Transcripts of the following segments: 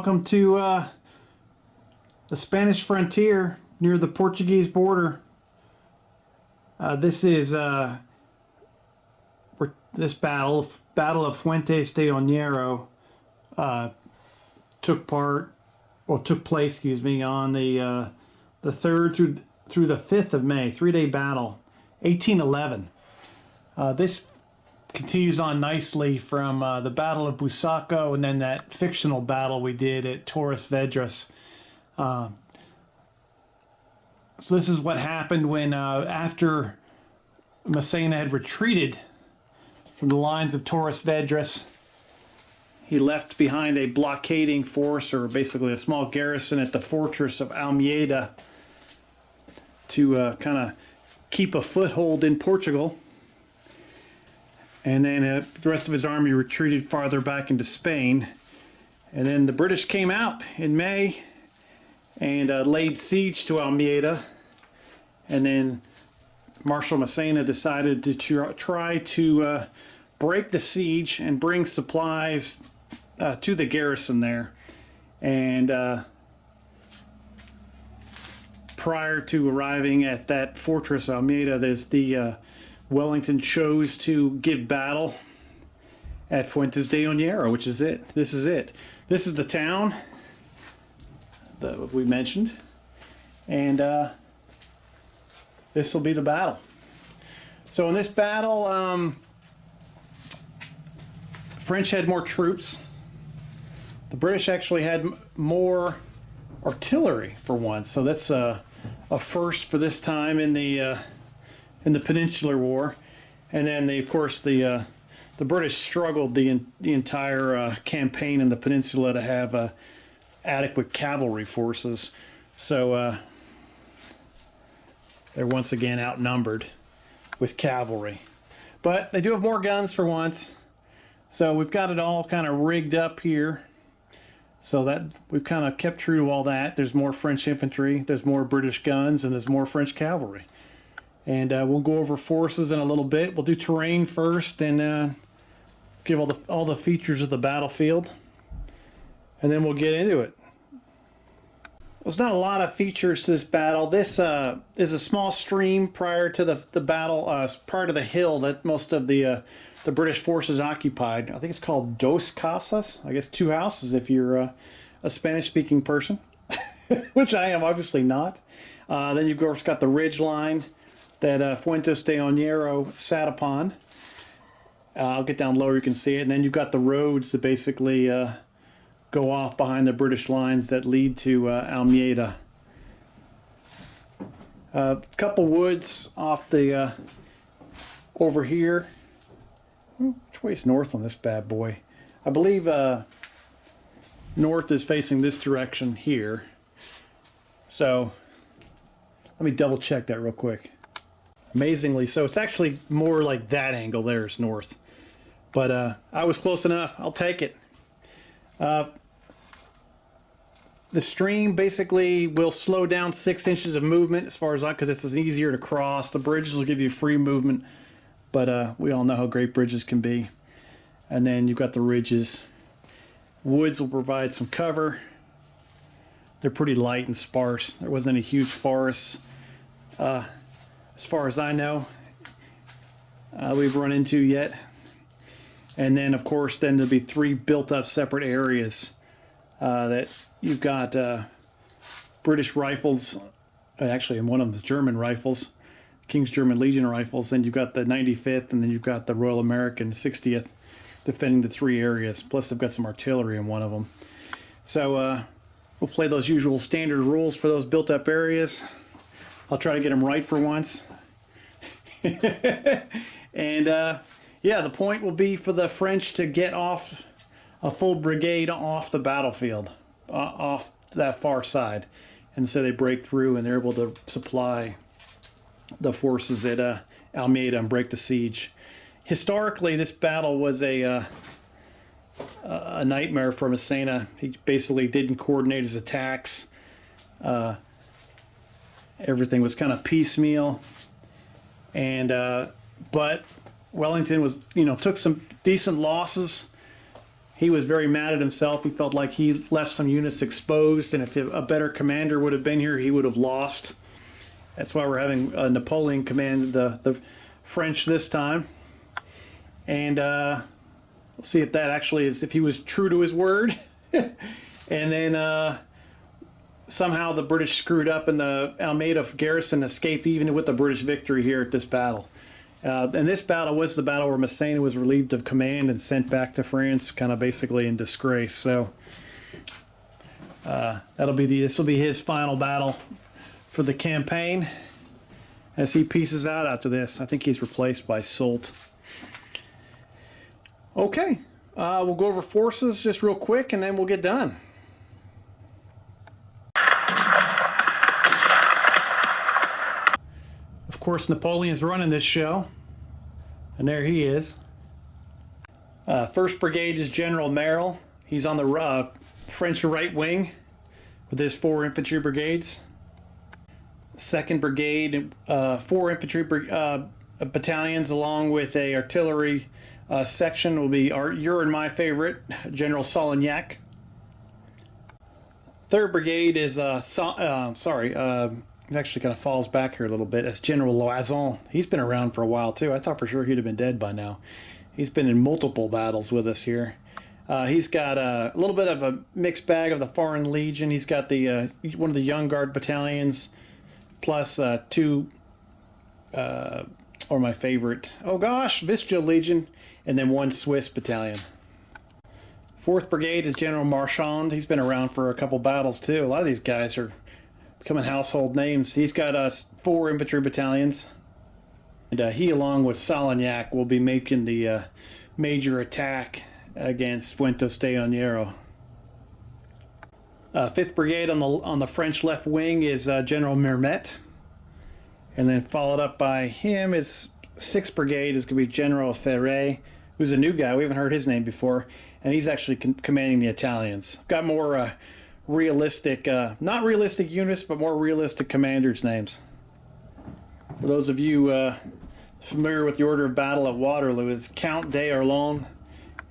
welcome to the Spanish frontier near the Portuguese border. This is this battle of Fuentes de Onoro, took place, excuse me, on the 3rd through the 5th of May, 3-day battle, 1811. This continues on nicely from the Battle of Busaco and then that fictional battle we did at Torres Vedras. So this is what happened when after Massena had retreated from the lines of Torres Vedras, he left behind a blockading force, or basically a small garrison, at the fortress of Almeida to kind of keep a foothold in Portugal. And then the rest of his army retreated farther back into Spain. And then the British came out in May and laid siege to Almeida. And then Marshal Massena decided to try to break the siege and bring supplies to the garrison there. And prior to arriving at that fortress of Almeida, there's the Wellington chose to give battle at Fuentes de Onoro, which is it. This is it. This is the town that we mentioned, and this will be the battle. So in this battle, French had more troops. The British actually had more artillery for once, so that's a first for this time in the Peninsular War. And then of course the British struggled the entire campaign in the peninsula to have adequate cavalry forces, so they're once again outnumbered with cavalry, but they do have more guns for once. So we've got it all kind of rigged up here, so that we've kind of kept true to all that. There's more French infantry, there's more British guns, and there's more French cavalry. And we'll go over forces in a little bit. We'll do terrain first and give all the features of the battlefield, and then we'll get into it. There's not a lot of features to this battle. This is a small stream prior to the battle, part of the hill that most of the British forces occupied. I think it's called Dos Casas. I guess 2 houses if you're a Spanish-speaking person, which I am obviously not. Then you've of course got the ridge line that Fuentes de Onoro sat upon. I'll get down lower, you can see it. And then you've got the roads that basically go off behind the British lines that lead to Almeida. A couple woods off the over here. Which way's north on this bad boy? I believe north is facing this direction here. So let me double check that real quick. Amazingly, so it's actually more like that angle there is north. But I was close enough. I'll take it. The stream basically will slow down 6 inches of movement as far as because it's easier to cross. The bridges will give you free movement, but we all know how great bridges can be. And then you've got the ridges. Woods will provide some cover. They're pretty light and sparse. There wasn't any huge forests as far as I know we've run into yet. And then of course then there'll be 3 built up separate areas that you've got British rifles, actually and one of them is German rifles, King's German Legion rifles. Then you've got the 95th, and then you've got the Royal American 60th defending the 3 areas, plus they've got some artillery in one of them. So we'll play those usual standard rules for those built up areas. I'll try to get them right for once. And yeah, the point will be for the French to get off a full brigade off the battlefield, off that far side. And so they break through and they're able to supply the forces at Almeida and break the siege. Historically, this battle was a nightmare for Massena. He basically didn't coordinate his attacks. Everything was kind of piecemeal. And but Wellington was, took some decent losses. He was very mad at himself. He felt like he left some units exposed, and if a better commander would have been here, he would have lost. That's why we're having Napoleon command the French this time. And we'll see if that actually is, if he was true to his word. And then somehow the British screwed up and the Almeida garrison escaped even with the British victory here at this battle. And this battle was the battle where Massena was relieved of command and sent back to France, kind of basically in disgrace. So this will be his final battle for the campaign as he pieces out after this. I think he's replaced by Soult. Okay, we'll go over forces just real quick and then we'll get done. Of course, Napoleon's running this show, and there he is. 1st Brigade is General Merle. He's on the French right wing with his 4 infantry brigades. 2nd Brigade, 4 infantry battalions along with a artillery section will be your and my favorite, General Solignac. 3rd Brigade is it actually kind of falls back here a little bit. That's General Loison. He's been around for a while too. I thought for sure he'd have been dead by now. He's been in multiple battles with us here. He's got a little bit of a mixed bag of the Foreign Legion. He's got the one of the Young Guard battalions, plus 2, or my favorite, oh gosh, Vistula Legion, and then 1 Swiss battalion. 4th Brigade is General Marchand. He's been around for a couple battles too. A lot of these guys are becoming household names. He's got 4 infantry battalions. And he, along with Solignac, will be making the major attack against Fuentes de Onoro. 5th Brigade on the French left wing is General Mermet. And then followed up by him is 6th Brigade is going to be General Ferret, who's a new guy. We haven't heard his name before. And he's actually commanding the Italians. Got more realistic, not realistic units, but more realistic commanders' names. For those of you familiar with the order of battle at Waterloo, it's Count d'Arlon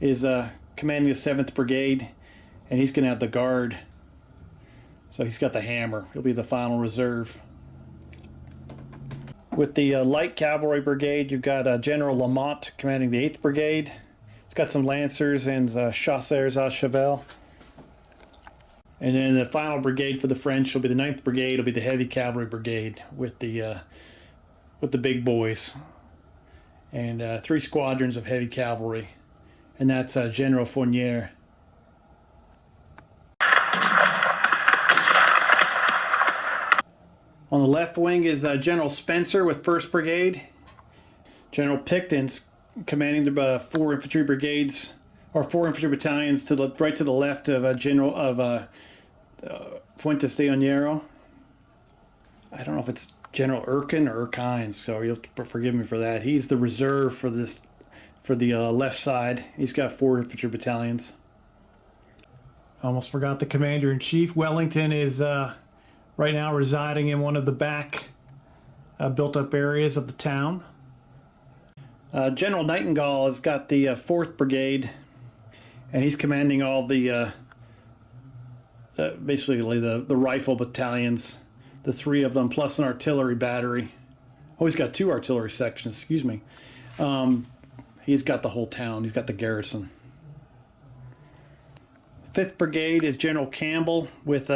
is commanding the 7th Brigade, and he's going to have the guard. So he's got the hammer. He'll be the final reserve. With the light cavalry brigade, you've got General Lamont commanding the 8th Brigade. He's got some lancers and chasseurs à cheval. And then the final brigade for the French will be the 9th Brigade. It'll be the heavy cavalry brigade with the big boys, and 3 squadrons of heavy cavalry, and that's General Fournier. On the left wing is General Spencer with 1st Brigade. General Picton's commanding the 4 infantry brigades, or 4 infantry battalions right to the left of Fuentes de Onoro. I don't know if it's General Erkin or Erkines, so you'll forgive me for that. He's the reserve for the left side. He's got 4 infantry battalions. Almost forgot the commander-in-chief. Wellington is right now residing in one of the back built-up areas of the town. General Nightingale has got the 4th Brigade, and he's commanding all the basically the rifle battalions, the 3 of them, plus an artillery battery. Oh, he's got 2 artillery sections, excuse me. He's got the whole town. He's got the garrison. 5th Brigade is General Campbell with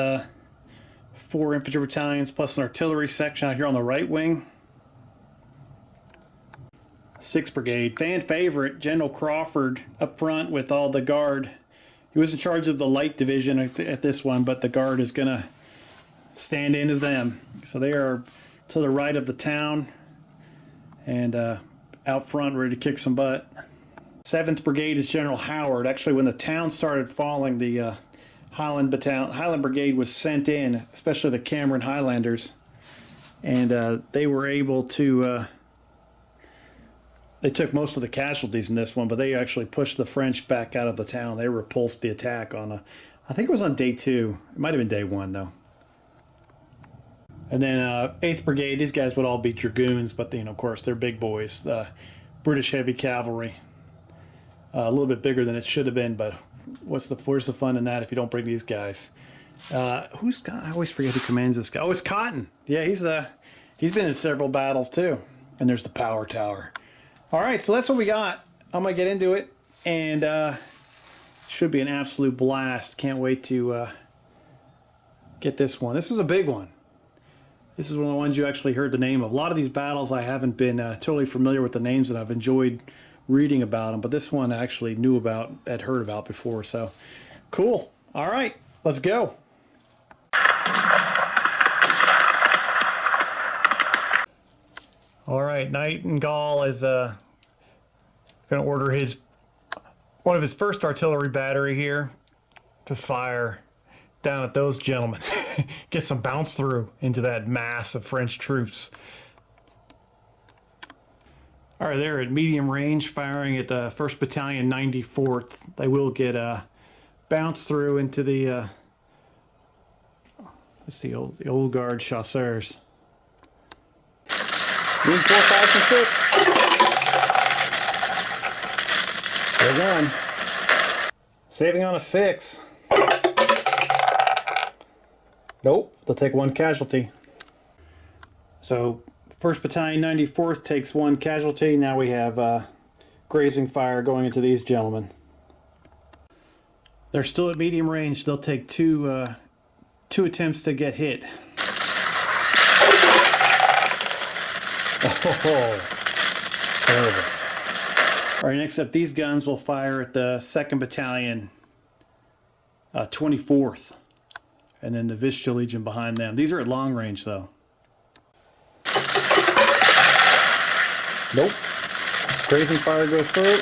4 infantry battalions plus an artillery section out here on the right wing. 6th Brigade, fan favorite, General Crawford up front with all the guard. He was in charge of the light division at this one, but the guard is going to stand in as them. So they are to the right of the town and out front ready to kick some butt. 7th Brigade is General Howard. Actually, when the town started falling, the Highland Brigade was sent in, especially the Cameron Highlanders, and they were able to they took most of the casualties in this one, but they actually pushed the French back out of the town. They repulsed the attack on I think it was on day 2. It might have been day 1 though. And then 8th Brigade, these guys would all be dragoons, but of course they're big boys. British heavy cavalry, a little bit bigger than it should have been, but where's the fun in that if you don't bring these guys? I always forget who commands this guy. Oh, it's Cotton. Yeah, he's been in several battles too. And there's the power tower. All right, so that's what we got. I'm gonna get into it, and should be an absolute blast. Can't wait to get this one. This is a big one. This is one of the ones you actually heard the name of. A lot of these battles I haven't been totally familiar with the names, and I've enjoyed reading about them, but this one I actually knew about, had heard about before, so cool. All right, let's go. All right, Nightingale is going to order one of his first artillery battery here to fire down at those gentlemen. Get some bounce through into that mass of French troops. All right, they're at medium range, firing at the 1st Battalion, 94th. They will get bounce through into the let's see, the old guard chasseurs. Being 4, 5, and 6. They're gone. Saving on a 6. Nope, they'll take 1 casualty. So 1st Battalion, 94th takes 1 casualty. Now we have grazing fire going into these gentlemen. They're still at medium range. They'll take two attempts to get hit. Oh, terrible. All right, next up, these guns will fire at the 2nd Battalion, 24th, and then the Vistula Legion behind them. These are at long range, though. Nope. Grazing fire goes through.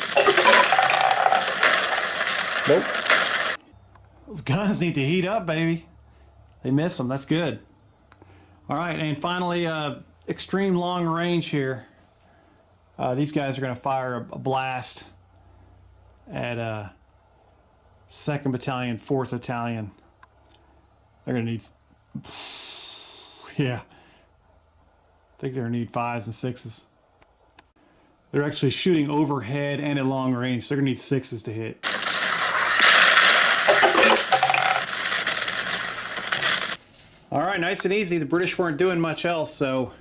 Nope. Those guns need to heat up, baby. They miss them. That's good. All right, and finally, extreme long range here. These guys are going to fire a blast at 2nd Battalion, 4th Battalion. They're going to need... Yeah. I think they're going to need 5s and 6s. They're actually shooting overhead and at long range. So they're going to need 6s to hit. All right, nice and easy. The British weren't doing much else, so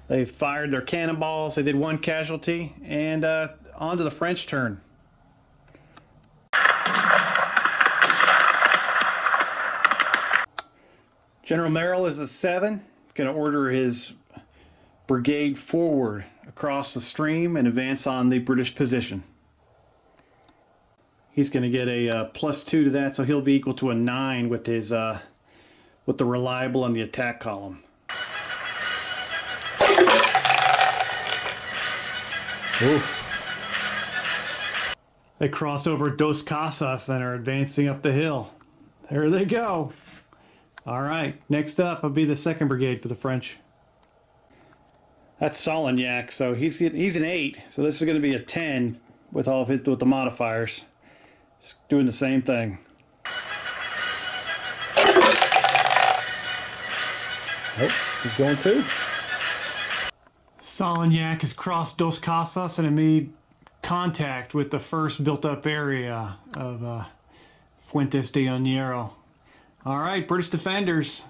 they fired their cannonballs. They did 1 casualty, and on to the French turn. General Merrill is a 7. Going to order his brigade forward across the stream and advance on the British position. He's going to get a +2 to that, so he'll be equal to a 9 with his with the reliable and the attack column. Oof. They crossed over Dos Casas and are advancing up the hill. There they go. All right, next up will be the 2nd Brigade for the French. That's Solignac, so he's an 8, so this is going to be a 10 with all of with the modifiers. Just doing the same thing. Oh, he's going 2. Solignac has crossed Dos Casas and made contact with the first built-up area of Fuentes de Onoro. All right, British defenders,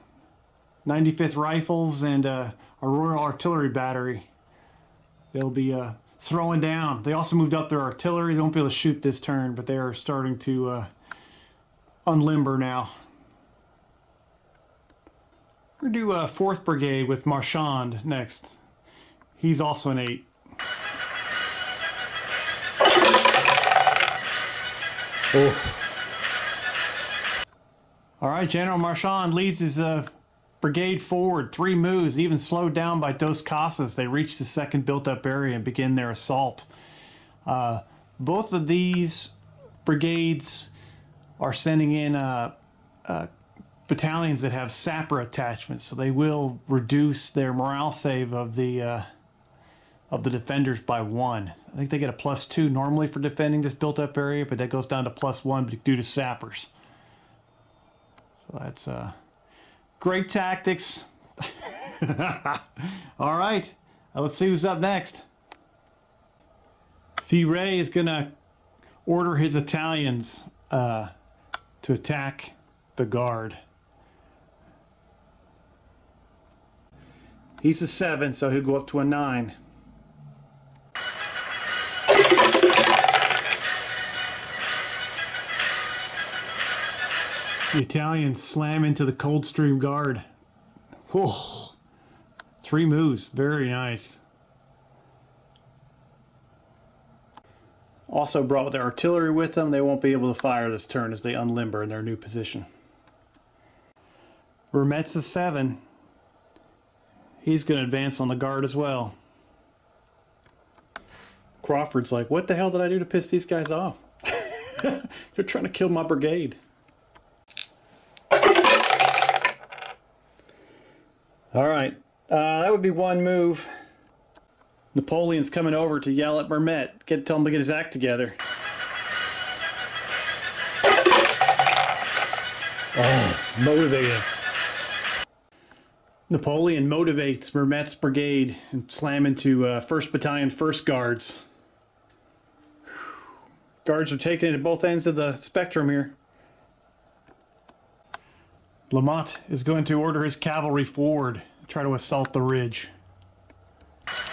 95th Rifles and a Royal Artillery Battery. They'll be throwing down. They also moved up their artillery. They won't be able to shoot this turn, but they are starting to unlimber now. We're going to do 4th Brigade with Marchand next. He's also an 8. Oof. All right, General Marchand leads his brigade forward, 3 moves, even slowed down by Dos Casas. They reach the 2nd built-up area and begin their assault. Both of these brigades are sending in battalions that have sapper attachments, so they will reduce their morale save of the defenders by 1. I think they get a +2 normally for defending this built-up area, but that goes down to +1 due to sappers. So that's great tactics. All right, let's see who's up next. Firet is going to order his Italians to attack the guard. He's a 7, so he'll go up to a 9. The Italians slam into the Coldstream Guard. Oh, 3 moves. Very nice. Also brought their artillery with them. They won't be able to fire this turn as they unlimber in their new position. Vermette's a 7. He's going to advance on the guard as well. Crawford's like, what the hell did I do to piss these guys off? They're trying to kill my brigade. All right, that would be 1 move. Napoleon's coming over to yell at Vermette. Tell him to get his act together. Oh, motivating. Napoleon motivates Vermette's brigade and slam into 1st Battalion 1st Guards. Guards are taking it at both ends of the spectrum here. Lamotte is going to order his cavalry forward, try to assault the ridge.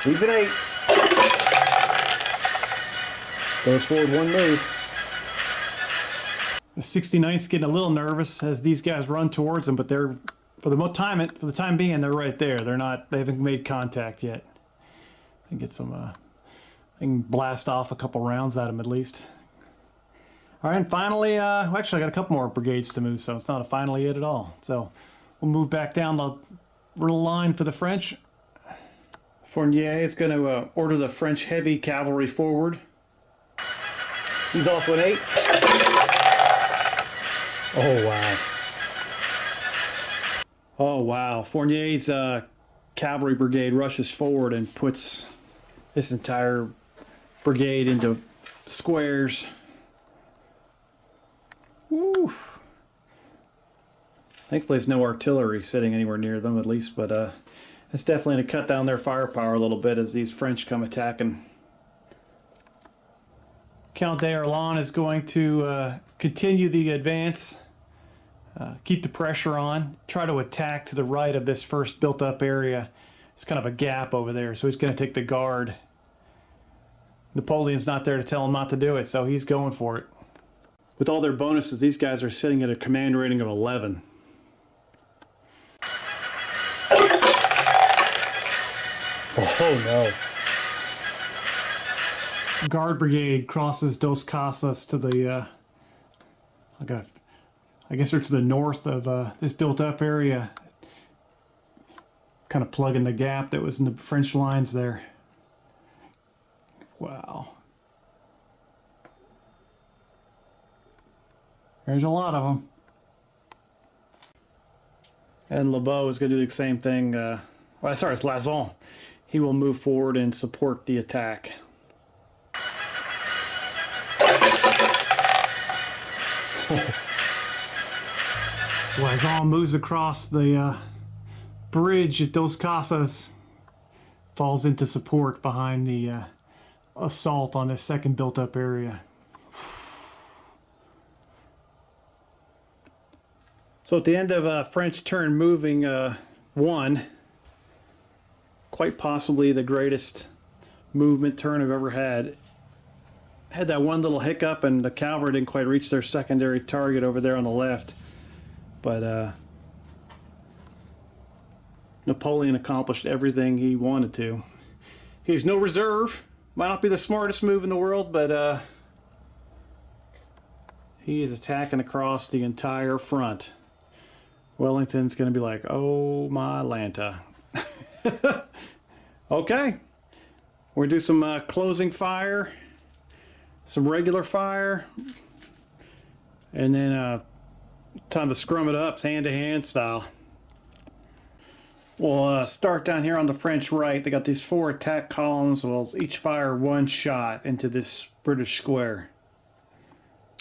He's an 8. Goes forward 1 move. The 69th's getting a little nervous as these guys run towards them, but they're for the time being they're right there. They haven't made contact yet. I can get some I can blast off a couple rounds at them at least. All right, and finally, actually I got a couple more brigades to move, so it's not a finally yet at all. So we'll move back down the line for the French. Fournier is going to order the French heavy cavalry forward. He's also an 8. Oh, wow. Oh, wow. Fournier's cavalry brigade rushes forward and puts this entire brigade into squares. Woo. Thankfully, there's no artillery sitting anywhere near them, at least, but it's definitely going to cut down their firepower a little bit as these French come attacking. Count d'Erlon is going to continue the advance, keep the pressure on, try to attack to the right of this first built-up area. It's kind of a gap over there, so he's going to take the guard. Napoleon's not there to tell him not to do it, so he's going for it. With all their bonuses, these guys are sitting at a command rating of 11. Oh no. Guard brigade crosses Dos Casas to the I guess they're to the north of this built up area, kind of plugging the gap that was in the French lines there. Wow, there's a lot of them. And Lebeau is going to do the same thing. Well, sorry, it's Lazon. He will move forward and support the attack. Lazon moves across the bridge at Dos Casas, falls into support behind the assault on this second built-up area. So at the end of French turn moving 1, quite possibly the greatest movement turn I've ever had. Had that one little hiccup and the cavalry didn't quite reach their secondary target over there on the left. But Napoleon accomplished everything he wanted to. He's no reserve. Might not be the smartest move in the world, but he is attacking across the entire front. Wellington's going to be like, oh my Lanta. Okay. We're going to do some closing fire, some regular fire, and then time to scrum it up, hand-to-hand style. We'll start down here on the French right. They got these 4 attack columns. We'll each fire 1 shot into this British square.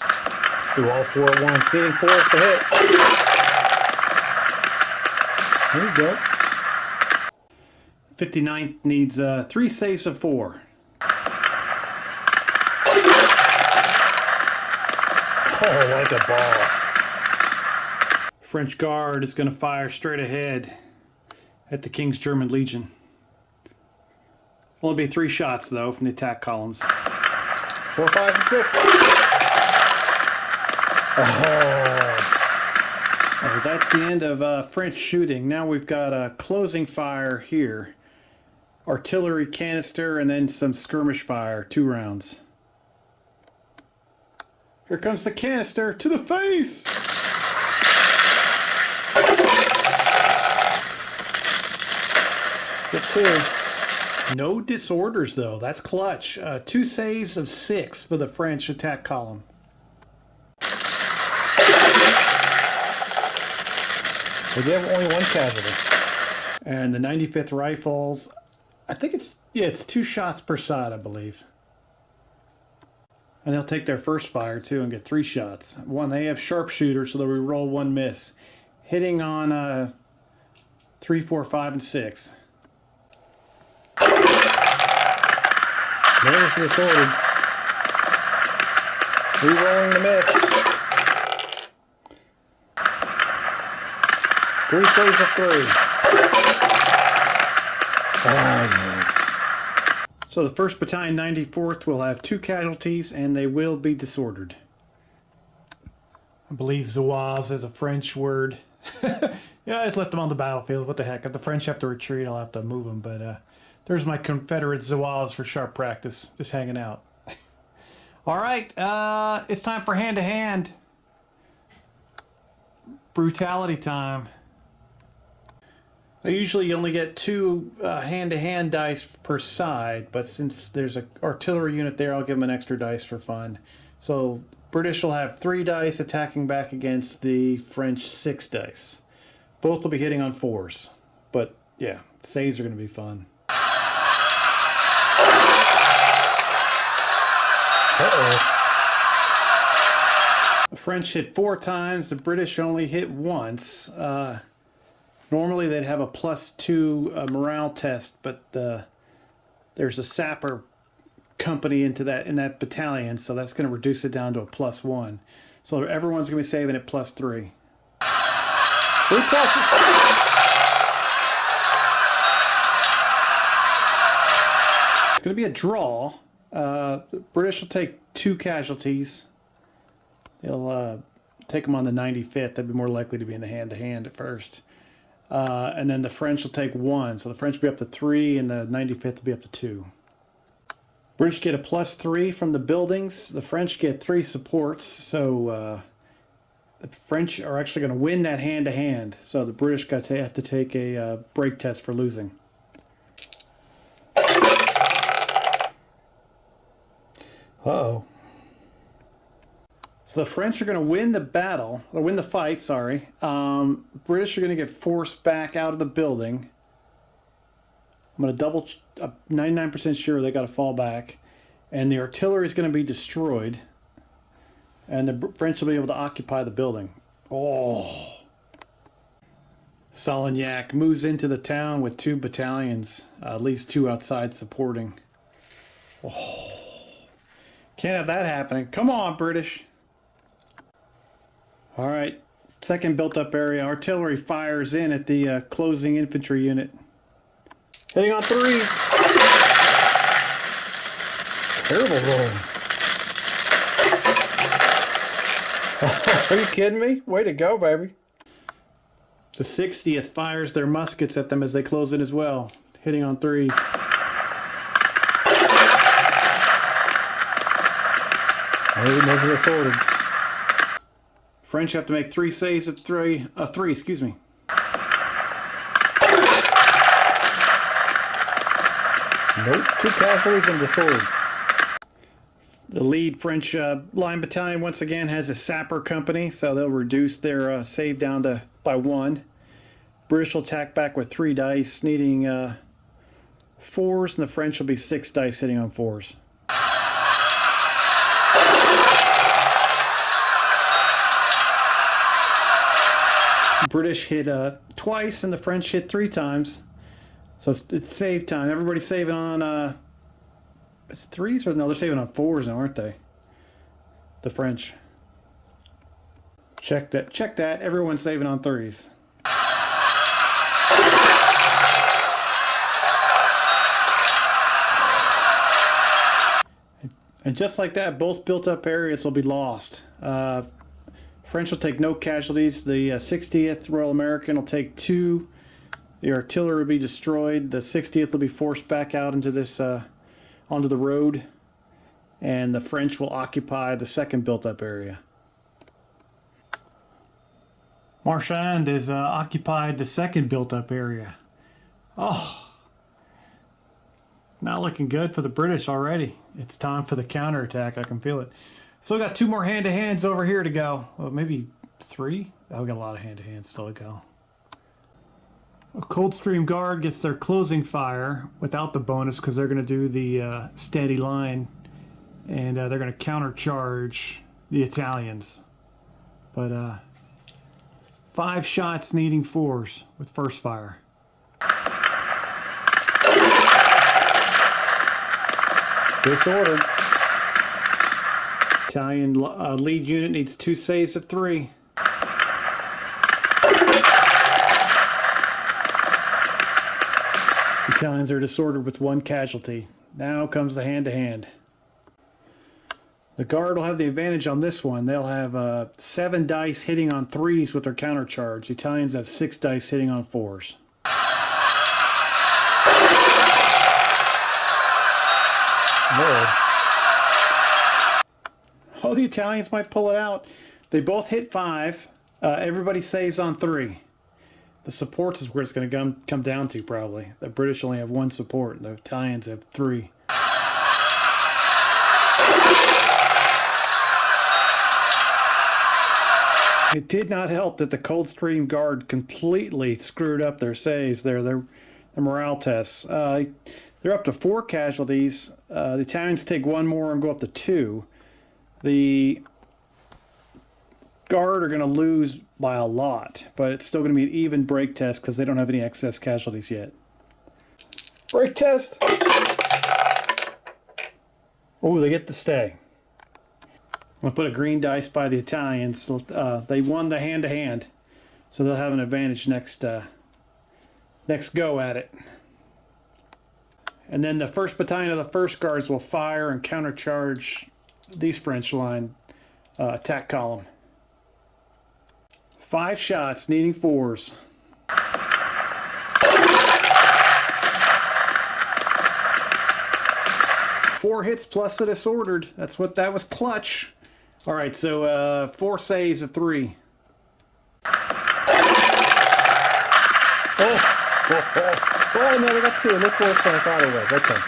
Let's do all 4 at once. Seeing force to hit. There you go. 59th needs 3 saves of 4. Oh, like a boss. French Guard is going to fire straight ahead at the King's German Legion. Only be 3 shots, though, from the attack columns. 4, 5, and 6. Oh. Right, that's the end of French shooting. Now we've got a closing fire here. Artillery canister and then some skirmish fire, 2 rounds. Here comes the canister to the face! Get 2. No disorders though, that's clutch. 2 saves of 6 for the French attack column. We did have only 1 casualty. And the 95th Rifles, I think it's 2 shots per side, I believe. And they'll take their first fire too and get 3 shots. One, they have sharpshooters, so they'll roll 1 miss. Hitting on 3, 4, 5, and 6. There's the sword. Rerolling the miss. 3 saves of 3. Oh, yeah. So the 1st Battalion, 94th, will have 2 casualties, and they will be disordered. I believe Zouaves is a French word. Yeah, I just left them on the battlefield. What the heck? If the French have to retreat, I'll have to move them. But there's my Confederate Zouaves for sharp practice, just hanging out. All right, it's time for hand-to-hand. Brutality time. Usually you only get 2 hand-to-hand dice per side, but since there's an artillery unit there, I'll give them an extra dice for fun. So British will have 3 dice attacking back against the French 6 dice. Both will be hitting on 4s. But yeah, saves are going to be fun. The French hit 4 times, the British only hit once. Normally they'd have a +2 morale test, but there's a sapper company in that battalion, so that's going to reduce it down to a +1. So everyone's going to be saving at +3. 3 pluses. It's going to be a draw. The British will take 2 casualties. They'll take them on the 95th. They'd be more likely to be in the hand-to-hand at first. And then the French will take 1. So the French will be up to 3, and the 95th will be up to 2. British get a +3 from the buildings. The French get 3 supports. So the French are actually going to win that hand-to-hand. So the British have to take a break test for losing. Uh-oh. So the French are going to win the battle, or win the fight, sorry. British are going to get forced back out of the building. I'm going to 99% sure they got to fall back. And the artillery is going to be destroyed. And the French will be able to occupy the building. Oh. Solignac moves into the town with 2 battalions, at least 2 outside supporting. Oh. Can't have that happening. Come on, British. All right, 2nd built-up area. Artillery fires in at the closing infantry unit. Hitting on 3s. Terrible roll. Are you kidding me? Way to go, baby. The 60th fires their muskets at them as they close in as well. Hitting on 3s. Maybe those are assorted. French have to make 3 saves of 3, excuse me. Nope, 2 casualties and disordered. The lead French line battalion once again has a sapper company, so they'll reduce their save down by 1. British will attack back with 3 dice, needing 4s, and the French will be 6 dice hitting on 4s. British hit twice, and the French hit 3 times. So it's save time. Everybody's saving on it's 3s, or no? They're saving on 4s now, aren't they? The French. Check that. Check that. Everyone's saving on threes. And just like that, both built-up areas will be lost. French will take no casualties. The 60th Royal American will take 2. The artillery will be destroyed. The 60th will be forced back out into this onto the road, and the French will occupy the second built-up area. Marchand has occupied the second built-up area. Oh, not looking good for the British already. It's time for the counterattack. I can feel it. So we got 2 more hand-to-hands over here to go. Well, maybe 3? Oh, we got a lot of hand-to-hands still to go. A Coldstream Guard gets their closing fire without the bonus because they're going to do the steady line, and they're going to countercharge the Italians. But 5 shots needing 4s with first fire. Disordered. Italian lead unit needs 2 saves of 3. Italians are disordered with 1 casualty. Now comes the hand-to-hand. The Guard will have the advantage on this one. They'll have 7 dice hitting on 3s with their countercharge. The Italians have 6 dice hitting on 4s. Lord. Oh, the Italians might pull it out. They both hit 5. Everybody saves on 3. The supports is where it's going to come down to, probably. The British only have 1 support. The Italians have 3. It did not help that the Coldstream Guard completely screwed up their saves there. Their morale tests. They're up to 4 casualties. The Italians take 1 more and go up to 2. The Guard are going to lose by a lot, but it's still going to be an even break test because they don't have any excess casualties yet. Break test. Oh, they get to stay. I'm going to put a green dice by the Italians. They won the hand-to-hand, so they'll have an advantage next go at it. And then the 1st Battalion of the 1st Guards will fire and countercharge these French line attack column. 5 shots, needing 4s. Four hits plus the disordered. That was clutch. All right, so 4 saves of 3. Oh, no, they got 2. Look worse than I thought it was. Okay.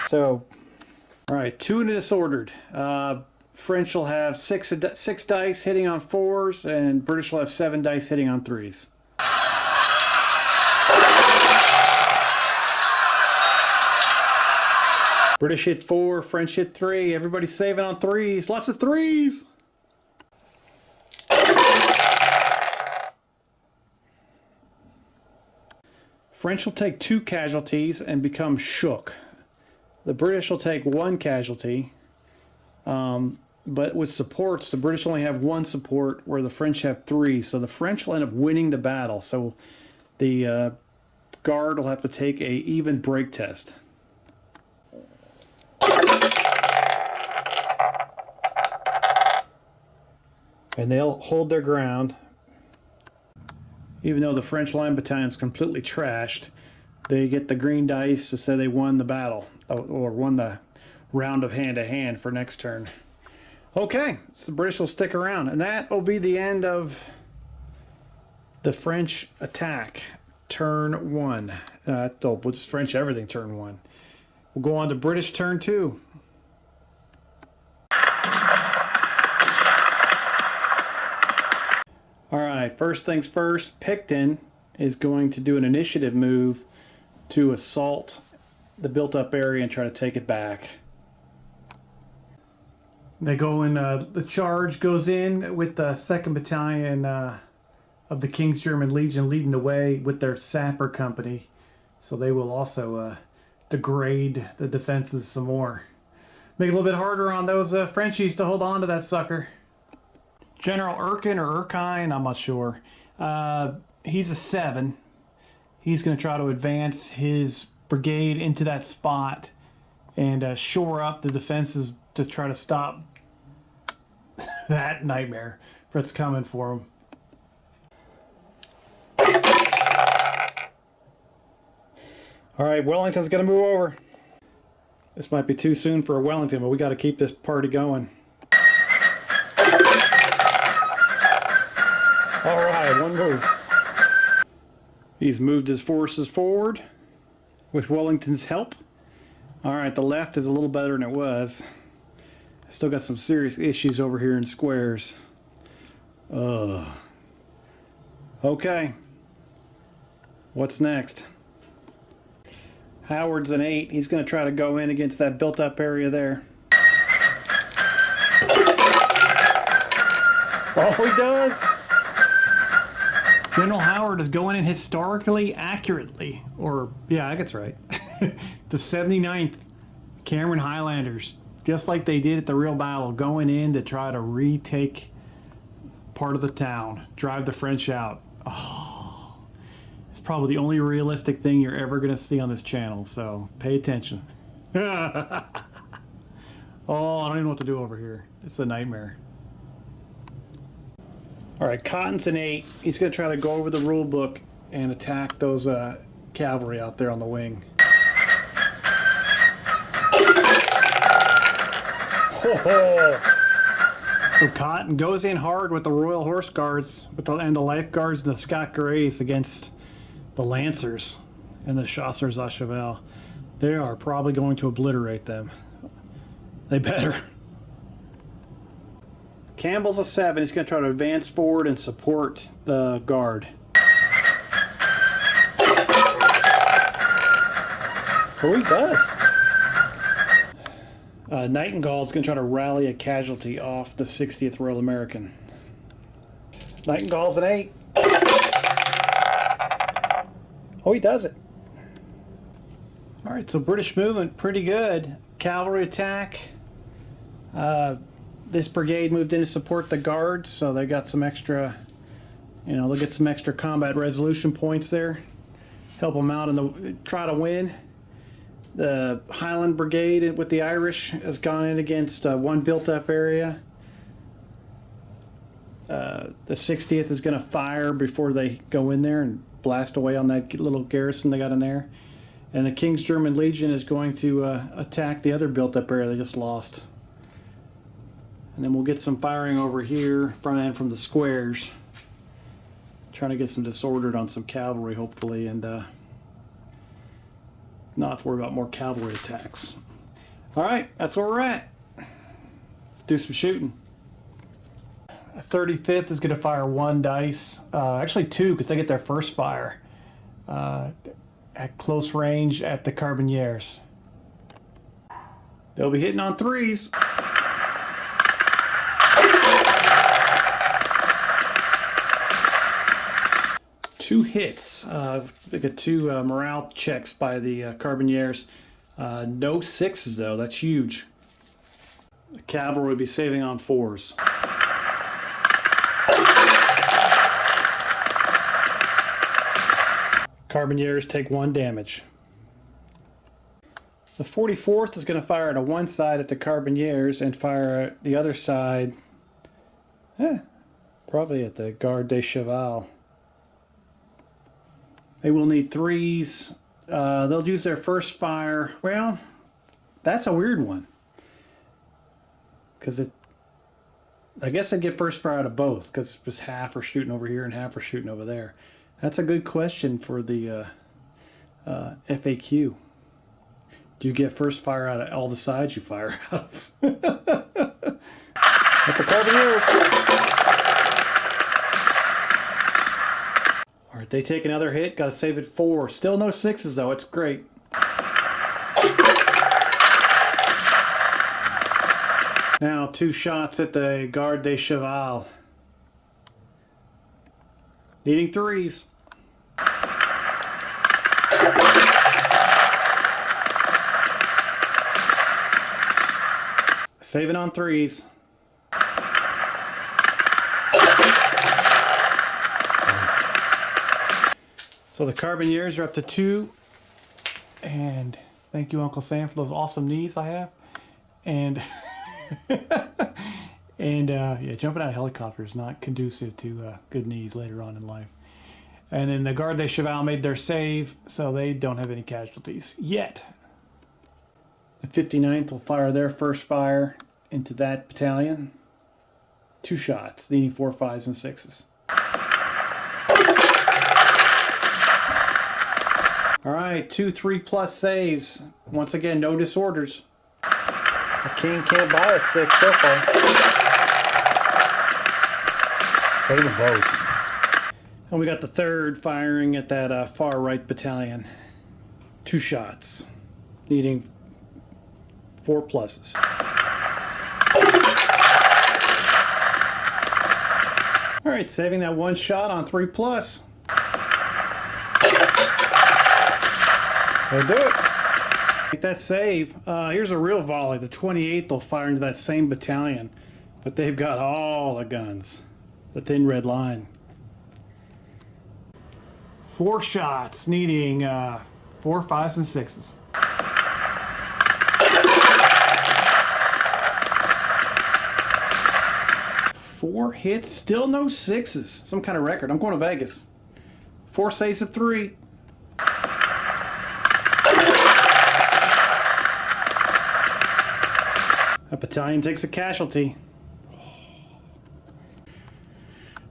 So, all right, 2 in the disordered. French will have 6 dice hitting on 4s, and British will have 7 dice hitting on 3s. British hit 4, French hit 3. Everybody's saving on 3s. Lots of 3s. French will take 2 casualties and become shook. The British will take 1 casualty. But with supports, the British only have 1 support, where the French have 3. So the French will end up winning the battle. So the Guard will have to take a even break test. And they'll hold their ground. Even though the French line battalion is completely trashed, they get the green dice to say they won the battle, or won the round of hand-to-hand for next turn. Okay, so the British will stick around, and that will be the end of the French attack, turn 1. It's French everything, turn 1. We'll go on to British turn 2. All right, first things first, Picton is going to do an initiative move to assault the built-up area and try to take it back. They go in, the charge goes in with the 2nd Battalion of the King's German Legion leading the way with their sapper company. So they will also degrade the defenses some more. Make it a little bit harder on those Frenchies to hold on to that sucker. General Erkin or Erkine, I'm not sure. He's a 7. He's going to try to advance his brigade into that spot and shore up the defenses to try to stop that nightmare that's coming for him. All right, Wellington's going to move over. This might be too soon for a Wellington, but we got to keep this party going. All right, one move. He's moved his forces forward with Wellington's help. All right, the left is a little better than it was. I still got some serious issues over here in squares. Okay. What's next? Howard's an 8. He's going to try to go in against that built-up area there. Oh, he does! General Howard is going in historically accurately. Or, yeah, I guess right. The 79th Cameron Highlanders, just like they did at the real battle, going in to try to retake part of the town, drive the French out. Oh, it's probably the only realistic thing you're ever going to see on this channel, so pay attention. Oh, I don't even know what to do over here. It's a nightmare. All right, Cotton's an 8. He's going to try to go over the rule book and attack those cavalry out there on the wing. So Cotton goes in hard with the Royal Horse Guards and the Life Guards and the Scott Greys against the Lancers and the Chasseurs à Cheval. They are probably going to obliterate them. They better. Campbell's a 7. He's going to try to advance forward and support the guard. Oh, he does. Nightingale's going to try to rally a casualty off the 60th Royal American. Nightingale's an 8. Oh, he does it. All right, so British movement, pretty good. Cavalry attack. This brigade moved in to support the guards, so they got some extra, they'll get some extra combat resolution points there. Help them out and try to win. The Highland Brigade with the Irish has gone in against one built-up area. The 60th is going to fire before they go in there and blast away on that little garrison they got in there. And the King's German Legion is going to attack the other built-up area they just lost. And then we'll get some firing over here, front end from the squares. Trying to get some disordered on some cavalry, hopefully, and not have to worry about more cavalry attacks. All right, that's where we're at. Let's do some shooting. 35th is going to fire 1 dice. Actually 2, because they get their first fire at close range at the Carbineers. They'll be hitting on 3s. Two hits. They got 2 morale checks by the Carbineers. No 6s though. That's huge. The cavalry would be saving on 4s. Carbineers take 1 damage. The 44th is going to fire at one side at the Carbineers and fire at the other side. Probably at the Garde des Cheval. They will need 3s. They'll use their first fire. Well, that's a weird one. Because I guess I'd get first fire out of both. Because just half are shooting over here and half are shooting over there. That's a good question for the FAQ. Do you get first fire out of all the sides you fire out of? At the Carbineers. All right, they take another hit. Got to save it 4. Still no 6s, though. It's great. Now 2 shots at the Garde des Cheval. Needing 3s. Saving on 3s. So the Carbineers are up to 2. And thank you, Uncle Sam, for those awesome knees I have. And yeah, jumping out of helicopter is not conducive to good knees later on in life. And then the Garde des Cheval made their save, so they don't have any casualties yet. The 59th will fire their first fire into that battalion. 2 shots, needing 4 5s and 6s. All right, 2 3+ saves. Once again, no disorders. The king can't buy a 6 so far. Save them both. And we got the 3rd firing at that far right battalion. 2 shots, needing 4 pluses. All right, saving that 1 shot on 3+. They'll do it. Make that save. Here's a real volley. The 28th will fire into that same battalion, but they've got all the guns. The thin red line. 4 shots, needing 4 5s and 6s. Four hits, still no 6s. Some kind of record. I'm going to Vegas. 4 saves of 3. A battalion takes a casualty.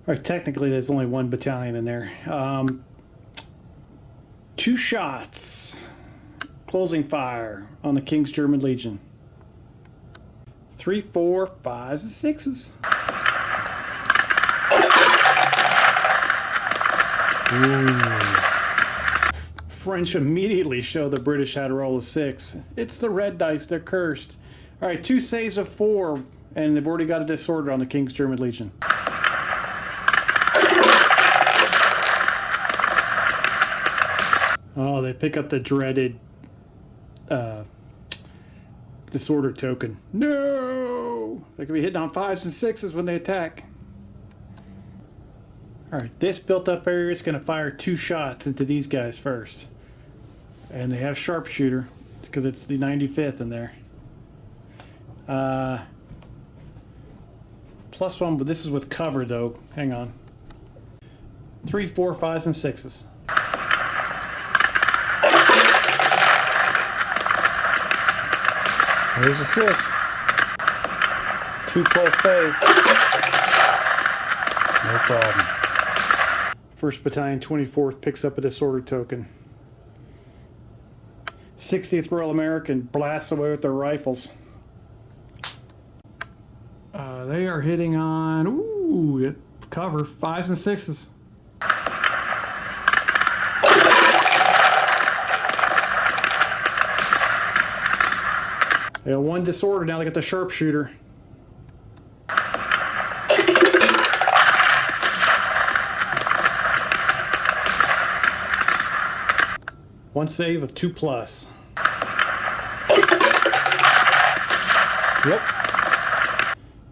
All right, technically there's only 1 battalion in there. 2 shots. Closing fire on the King's German Legion. 3 4 5s and 6s. Ooh. French immediately show the British how to roll a 6. It's the red dice, they're cursed. All right, 2 saves of 4, and they've already got a disorder on the King's German Legion. Oh, they pick up the dreaded disorder token. No! They could be hitting on 5s and 6s when they attack. All right, this built-up area is going to fire 2 shots into these guys first. And they have sharpshooter, because it's the 95th in there. +1, but this is with cover, though. Hang on. 3 4 5s and 6s. There's a 6. 2+ save. No problem. 1st Battalion, 24th picks up a disorder token. 60th Royal American blasts away with their rifles. They are hitting on, ooh, cover, 5s and 6s. They got 1 disorder, now they got the sharpshooter. One save of 2+. Yep.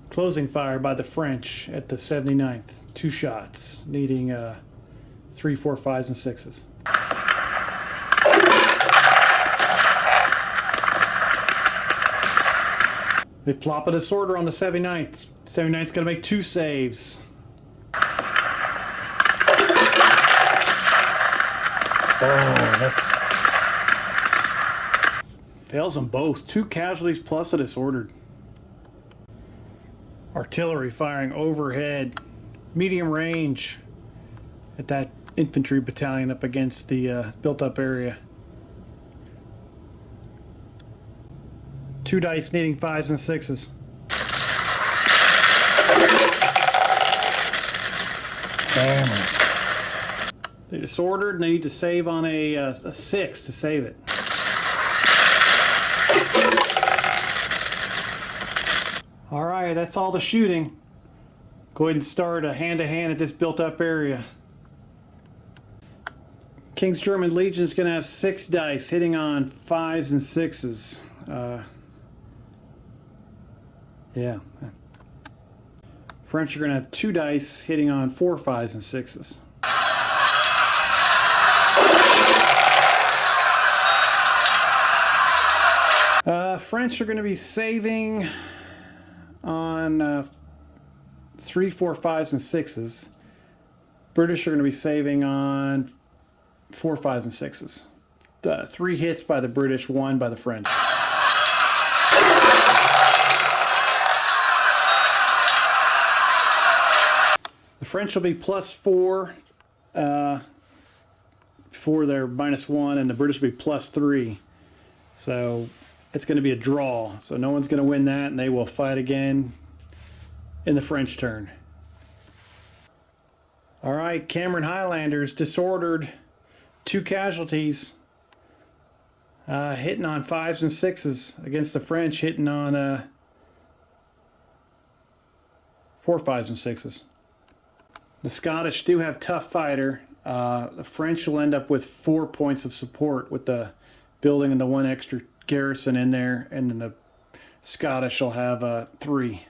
Closing fire by the French at the 79th. 2 shots, needing 3 4 5s and 6s. They plop a disorder on the 79th. 79th's going to make 2 saves. Oh, that's... Fails them both. 2 casualties plus a disordered. Artillery firing overhead. Medium range at that infantry battalion up against the built-up area. 2 dice needing 5s and 6s. Damn it. They disordered and they need to save on a 6 to save it. All right, that's all the shooting. Go ahead and start a hand-to-hand at this built-up area. King's German Legion is going to have 6 dice hitting on 5s and 6s. Yeah. French are going to have 2 dice hitting on 4 5s and 6s. French are going to be saving on 3, 4, 5s, and 6s. British are going to be saving on 4, 5s, and 6s. 3 hits by the British, 1 by the French. The French will be +4 before they're -1, and the British will be +3. So it's going to be a draw. So no one's going to win that, and they will fight again in the French turn. All right, Cameron Highlanders, disordered, 2 casualties. Hitting on 5s and 6s against the French, hitting on 4, 5s, and 6s. The Scottish do have tough fighter. The French will end up with 4 points of support with the building and the 1 extra garrison in there, and then the Scottish will have 3.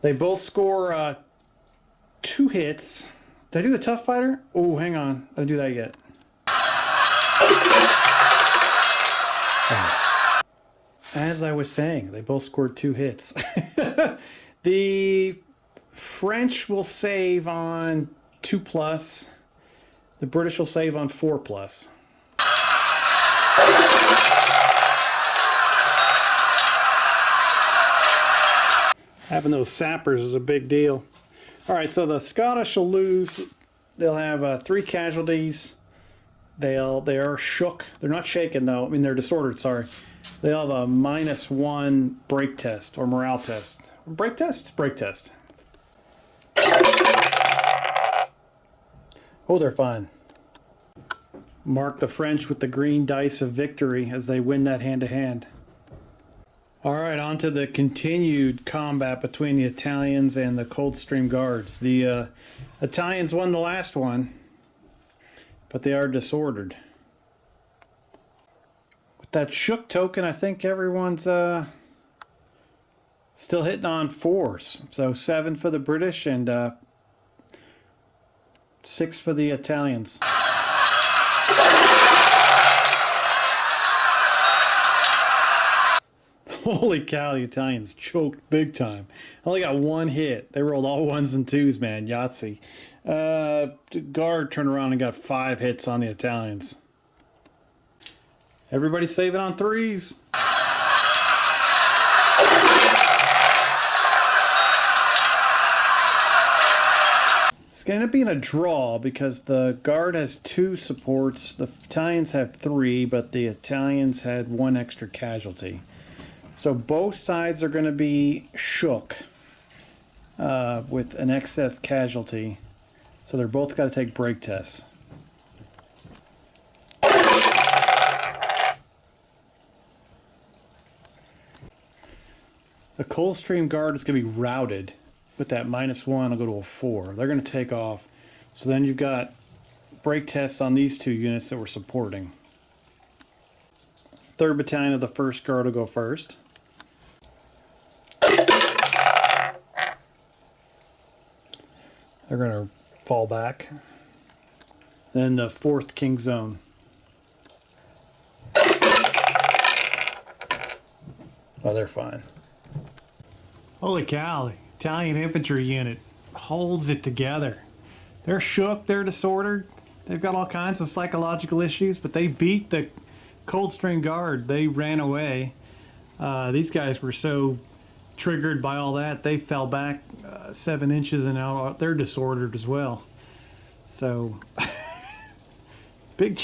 They both score 2 hits. Did I do the tough fighter? Oh, hang on. I didn't do that yet. As I was saying, they both scored 2 hits. The French will save on 2+. The British will save on 4+. Having those sappers is a big deal. All right, so the Scottish will lose. They'll have 3 casualties. They are shook. They're not shaken though. I mean, they're disordered. Sorry. They'll have a -1 break test or morale test. Break test? Break test. Oh, they're fine. Mark the French with the green dice of victory as they win that hand-to-hand. All right, on to the continued combat between the Italians and the Coldstream Guards. The Italians won the last one, but they are disordered. With that shook token, I think everyone's still hitting on 4s. So 7 for the British and 6 for the Italians. Holy cow, the Italians choked big time. I only got 1 hit. They rolled all 1s and 2s, man. Yahtzee. Guard turned around and got 5 hits on the Italians. Everybody saving on 3s. It's going to end up being a draw because the Guard has 2 supports. The Italians have 3, but the Italians had 1 extra casualty. So both sides are going to be shook with an excess casualty. So they're both got to take break tests. The Coldstream Guard is going to be routed with that -1. I'll go to a 4. They're going to take off. So then you've got break tests on these 2 units that we're supporting. 3rd Battalion of the 1st Guard will go first. They're going to fall back. Then the 4th King Zone. Oh, they're fine. Holy cow, the Italian infantry unit holds it together. They're shook, they're disordered. They've got all kinds of psychological issues, but they beat the Coldstream Guard. They ran away. These guys were so triggered by all that, they fell back 7 inches, and now they're disordered as well. So, big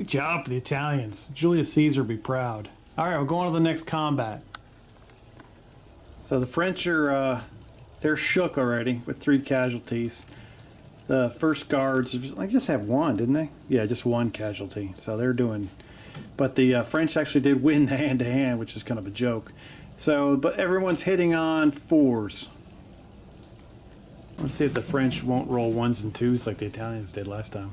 job for the Italians. Julius Caesar be proud. All right, we're going to the next combat. So the French are they're shook already with 3 casualties. The 1st Guards, I just have 1, didn't they? Yeah, just 1 casualty. So they're doing, but the French actually did win the hand-to-hand, which is kind of a joke. So, but everyone's hitting on 4s. Let's see if the French won't roll 1s and 2s like the Italians did last time.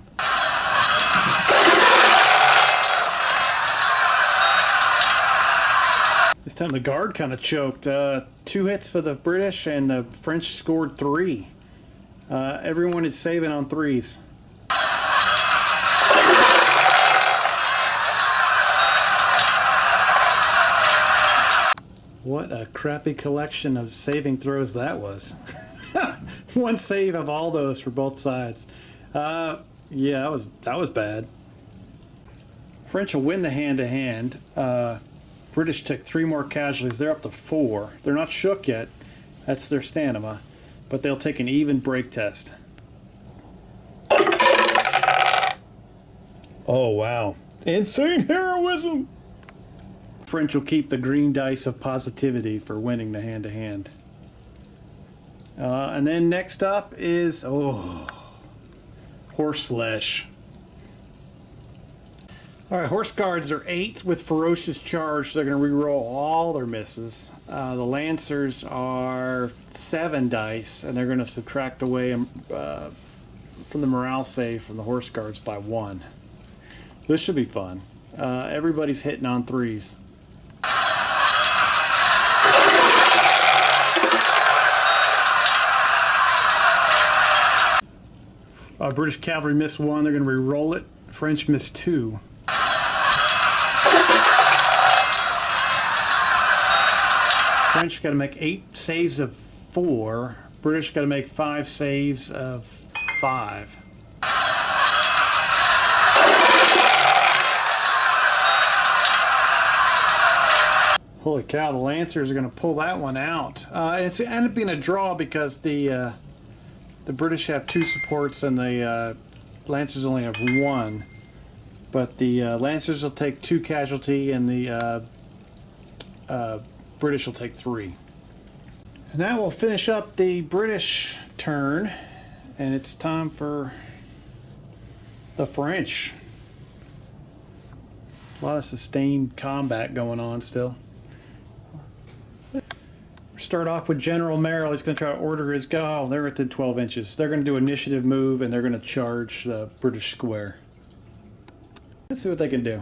This time the Guard kind of choked. 2 hits for the British, and the French scored 3. Everyone is saving on 3s. What a crappy collection of saving throws that was. One save of all those for both sides. Yeah, that was bad. French will win the hand-to-hand. British took 3 more casualties. They're up to 4. They're not shook yet. That's their stamina. But they'll take an even break test. Oh, wow. Insane heroism! French will keep the green dice of positivity for winning the hand-to-hand. And then next up is, horseflesh. Alright, horse guards are 8 with ferocious charge. So they're going to reroll all their misses. The lancers are 7 dice, and they're going to subtract away from the morale save from the horse guards by 1. This should be fun. Everybody's hitting on 3s. British cavalry missed 1. They're going to re-roll it. French missed 2. French got to make 8 saves of 4. British got to make 5 saves of 5. Holy cow, the Lancers are going to pull that one out. And it's ended up being a draw because the British have 2 supports and the Lancers only have 1. But the Lancers will take 2 casualty and the British will take 3. And that will finish up the British turn. And it's time for the French. A lot of sustained combat going on still. Start off with General Merrill. He's going to try to order his go. They're within 12 inches. They're going to do initiative move and they're going to charge the British square. Let's see what they can do.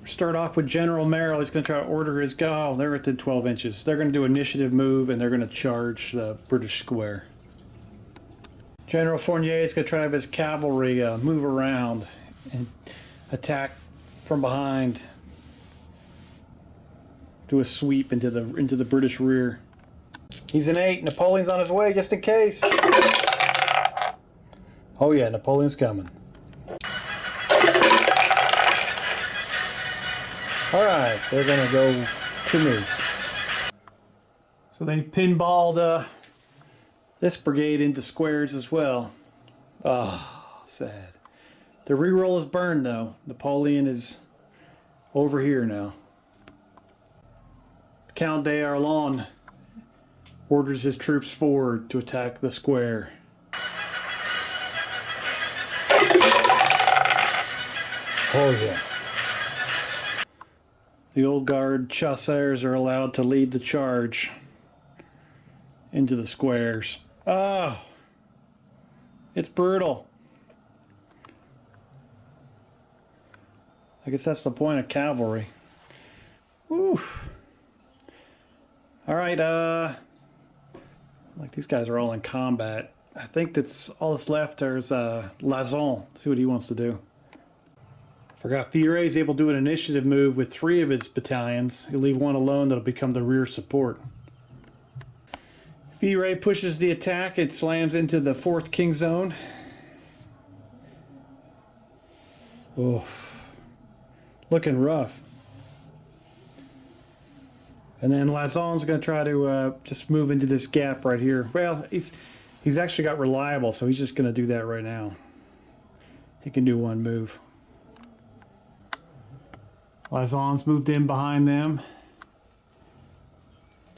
Start off with General Merrill. He's going to try to order his go. They're within 12 inches. They're going to do initiative move and they're going to charge the British square. General Fournier is going to try to have his cavalry move around and attack from behind. Do a sweep into the British rear. He's an 8. Napoleon's on his way just in case. Oh yeah, Napoleon's coming. Alright, they're going to go 2 moves. So they pinballed this brigade into squares as well. Oh, sad. The reroll is burned though. Napoleon is over here now. Count d'Arlon orders his troops forward to attack the square. Oh yeah. The old guard chasseurs are allowed to lead the charge into the squares. Oh, it's brutal. I guess that's the point of cavalry. Oof. All right, like these guys are all in combat. I think that's all that's left. There's Lazon. See what he wants to do. Forgot Fiore is able to do an initiative move with 3 of his battalions. He'll leave 1 alone that'll become the rear support. Fiore pushes the attack. It slams into the 4th King Zone. Oh, looking rough. And then Lazon's going to try to just move into this gap right here. Well, he's actually got reliable, so he's just going to do that right now. He can do 1 move. Lazon's moved in behind them.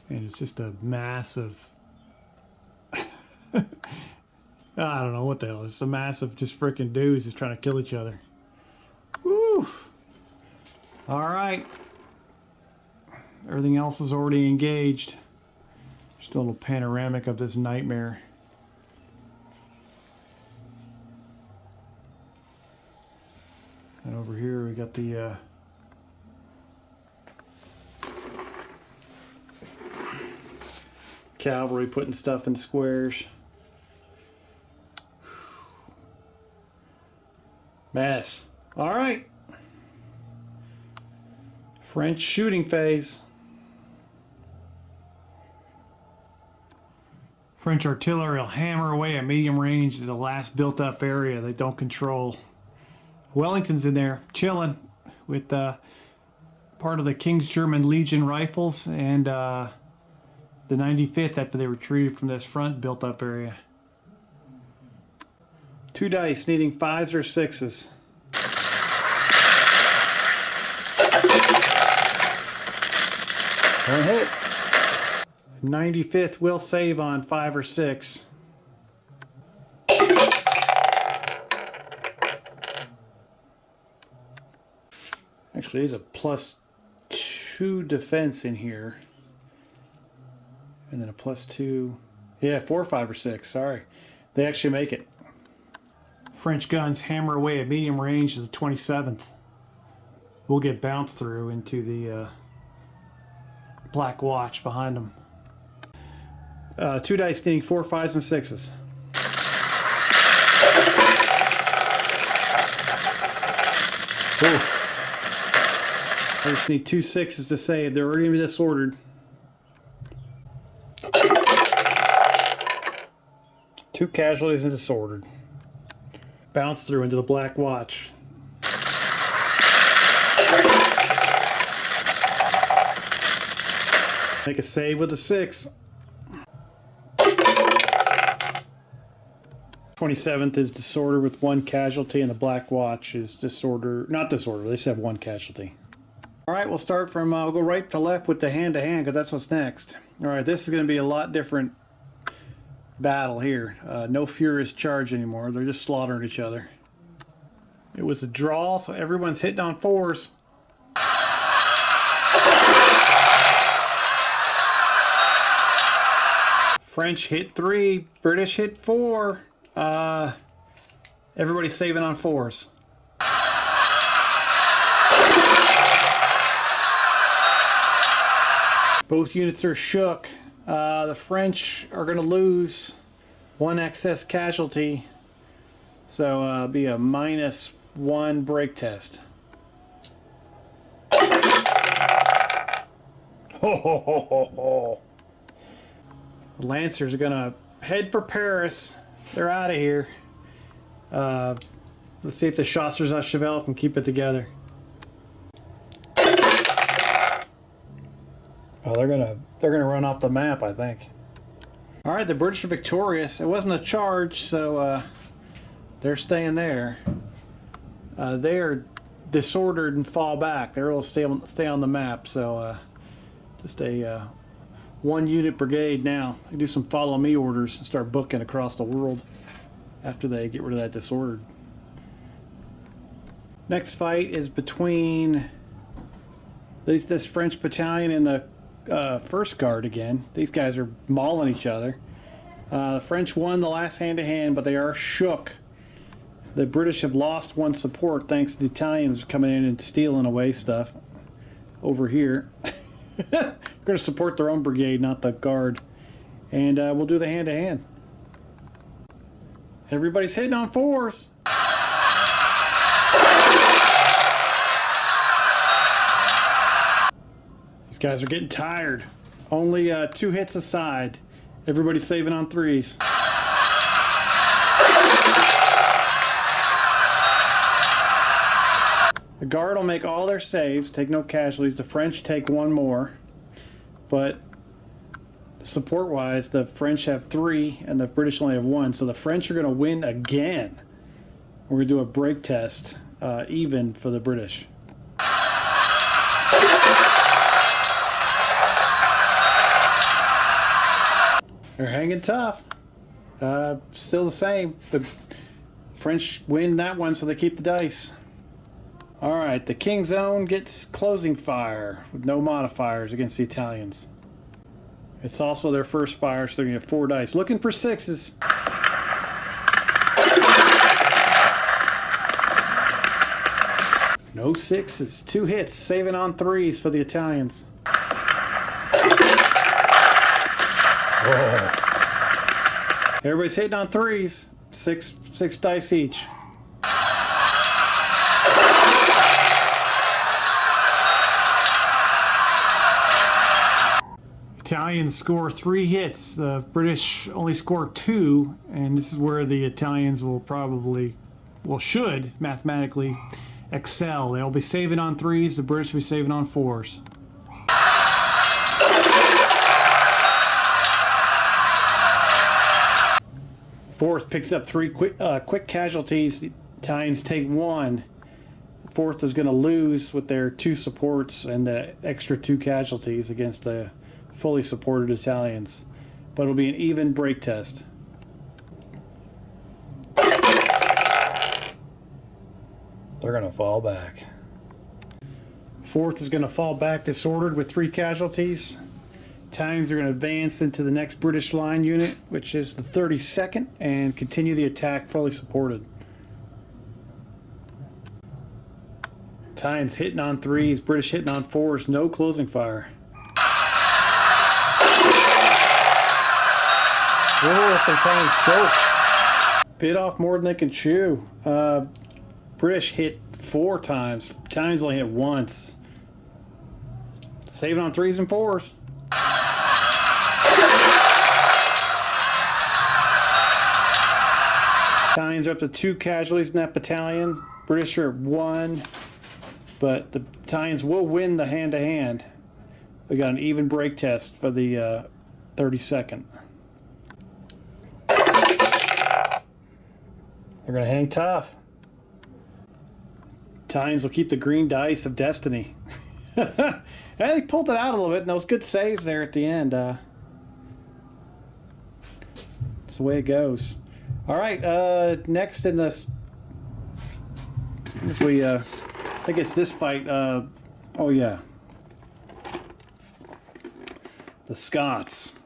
And it's just a massive... I don't know what the hell. It's a massive just freaking dudes just trying to kill each other. Woo! Alright. Everything else is already engaged. Just a little panoramic of this nightmare. And over here we got the cavalry putting stuff in squares. Mess. All French shooting phase. French artillery will hammer away at medium range to the last built up area they don't control. Wellington's in there, chilling with part of the King's German Legion rifles and the 95th after they retreated from this front built up area. 2 dice needing 5s or 6s. One hit. 95th will save on 5 or 6. Actually, there's a +2 defense in here. And then a +2. Yeah, 4, 5, or 6. Sorry. They actually make it. French guns hammer away at medium range to the 27th. We'll get bounced through into the Black Watch behind them. 2 dice needing 4, 5s, and 6s. Ooh. I just need 2 6s to save. They're already disordered. 2 casualties and disordered. Bounce through into the Black Watch. Make a save with a 6. 27th is disorder with 1 casualty, and the Black Watch is disorder, not disorder, they just have 1 casualty. Alright, we'll start from, we'll go right to left with the hand-to-hand, because that's what's next. Alright, this is going to be a lot different battle here. No furious charge anymore, they're just slaughtering each other. It was a draw, so everyone's hitting on 4s. French hit 3, British hit 4. Everybody's saving on 4s. Both units are shook. The French are going to lose 1 excess casualty. So it'll be a -1 break test. Ho ho ho ho ho. The Lancers are going to head for Paris. They're out of here. Let's see if the Chasseurs à Cheval can keep it together. Oh, they're gonna run off the map, I think. All right, the British are victorious. It wasn't a charge, so they're staying there. They are disordered and fall back. They're all stay on the map. So just a 1-unit brigade now. They do some follow me orders and start booking across the world after they get rid of that disordered. Next fight is between this French battalion and the First Guard again. These guys are mauling each other. The French won the last hand-to-hand, but they are shook. The British have lost 1 support thanks to the Italians coming in and stealing away stuff over here. They're going to support their own brigade, not the Guard. And we'll do the hand-to-hand. Everybody's hitting on 4s. These guys are getting tired. Only 2 hits aside. Everybody's saving on 3s. The Guard will make all their saves, take no casualties. The French take 1 more. But support-wise, the French have 3 and the British only have 1. So the French are going to win again. We're going to do a break test, even for the British. They're hanging tough. Still the same. The French win that one, so they keep the dice. All right, the King's Own gets closing fire with no modifiers against the Italians. It's also their first fire, so they're going to have 4 dice. Looking for 6s. No 6s. 2 hits, saving on 3s for the Italians. Whoa. Everybody's hitting on 3s. 6 dice each. Italians score 3 hits. The British only score 2, and this is where the Italians will probably, well, should mathematically excel. They'll be saving on 3s. The British will be saving on 4s. Fourth picks up 3 quick casualties. The Italians take 1. Fourth is going to lose with their 2 supports and the extra 2 casualties against the fully supported Italians. But it'll be an even break test. They're going to fall back. Fourth is going to fall back disordered with 3 casualties. Italians are going to advance into the next British line unit, which is the 32nd, and continue the attack fully supported. Italians hitting on 3s, British hitting on 4s, no closing fire. Oh, sometimes choke. Bit off more than they can chew. British hit 4 times. Italians only hit once. Saving on 3s and 4s. Italians are up to 2 casualties in that battalion. British are at 1, but the Italians will win the hand-to-hand. We got an even break test for the 32nd. They're going to hang tough. Italians will keep the green dice of destiny. Yeah, they pulled it out a little bit, and those good saves there at the end. That's the way it goes. All right, next in this, as we, I think it's this fight. Oh yeah, the Scots.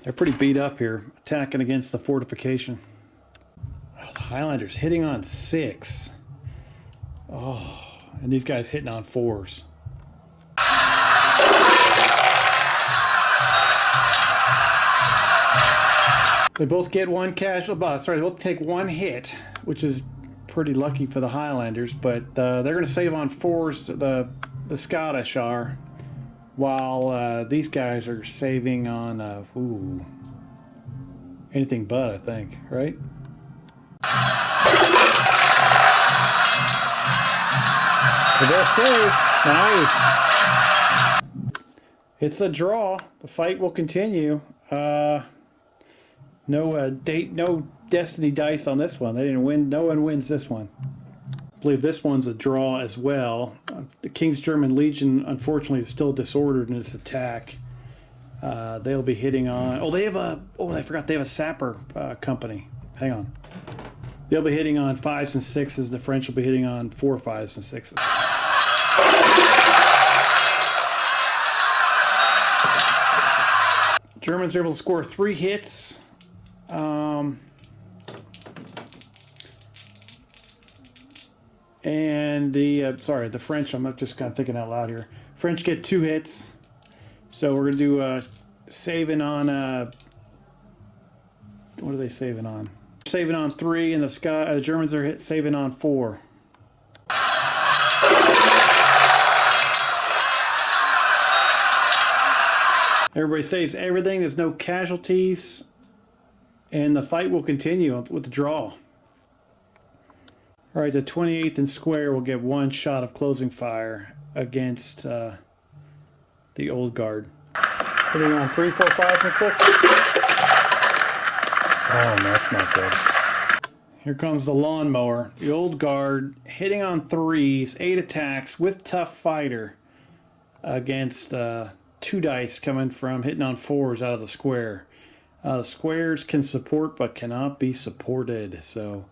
They're pretty beat up here, attacking against the fortification. Oh, the Highlanders hitting on 6. Oh, and these guys hitting on 4s. They both get 1 casualty. Sorry, they both take 1 hit, which is pretty lucky for the Highlanders. But they're going to save on 4s. The Scottish are, while these guys are saving on anything but, I think, right? They'll save. Nice. It's a draw. The fight will continue. No destiny dice on this one. They didn't win. No one wins this one. I believe this one's a draw as well. The King's German Legion, unfortunately, is still disordered in its attack. They'll be hitting on. Oh, they have a. Oh, I forgot they have a sapper company. Hang on. They'll be hitting on 5s and 6s. The French will be hitting on 4, 5s, and 6s. Germans are able to score 3 hits. And the French, I'm not just kind of thinking out loud here. French get 2 hits. So we're going to do saving on, what are they saving on? Saving on 3, and the Germans are saving on 4. Everybody saves everything. There's no casualties. And the fight will continue with the draw. All right, the 28th and Square will get 1 shot of closing fire against the Old Guard. Hitting on 3, 4, 5s, and 6s. Oh, that's not good. Here comes the lawnmower. The Old Guard hitting on 3s, 8 attacks with Tough Fighter against 2 dice coming from hitting on 4s out of the Square. Squares can support but cannot be supported, so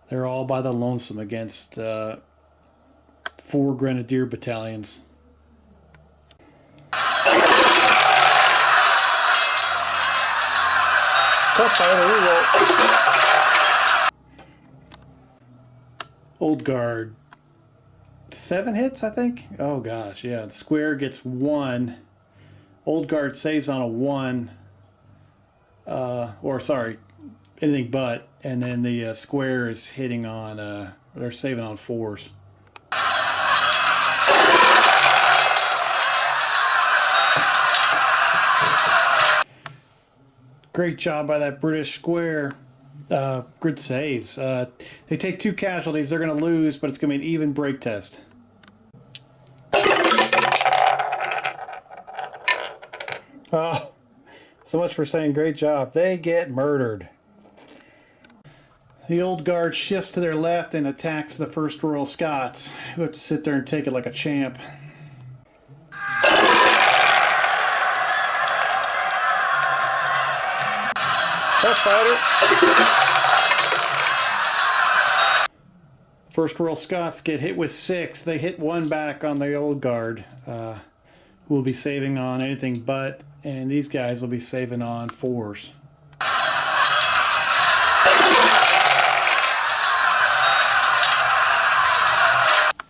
they're all by the lonesome against 4 Grenadier battalions. Old Guard, 7 hits, I think? Oh gosh, yeah. Square gets 1. Old Guard saves on a 1. Anything but. And then the Square is hitting on, they're saving on 4s. Great job by that British square. Good saves. They take 2 casualties. They're going to lose, but it's going to be an even break test. Oh, so much for saying great job. They get murdered. The Old Guard shifts to their left and attacks the 1st Royal Scots, who have to sit there and take it like a champ. Tough fighter. 1st Royal Scots get hit with 6. They hit 1 back on the Old Guard, who will be saving on anything but, and these guys will be saving on 4s.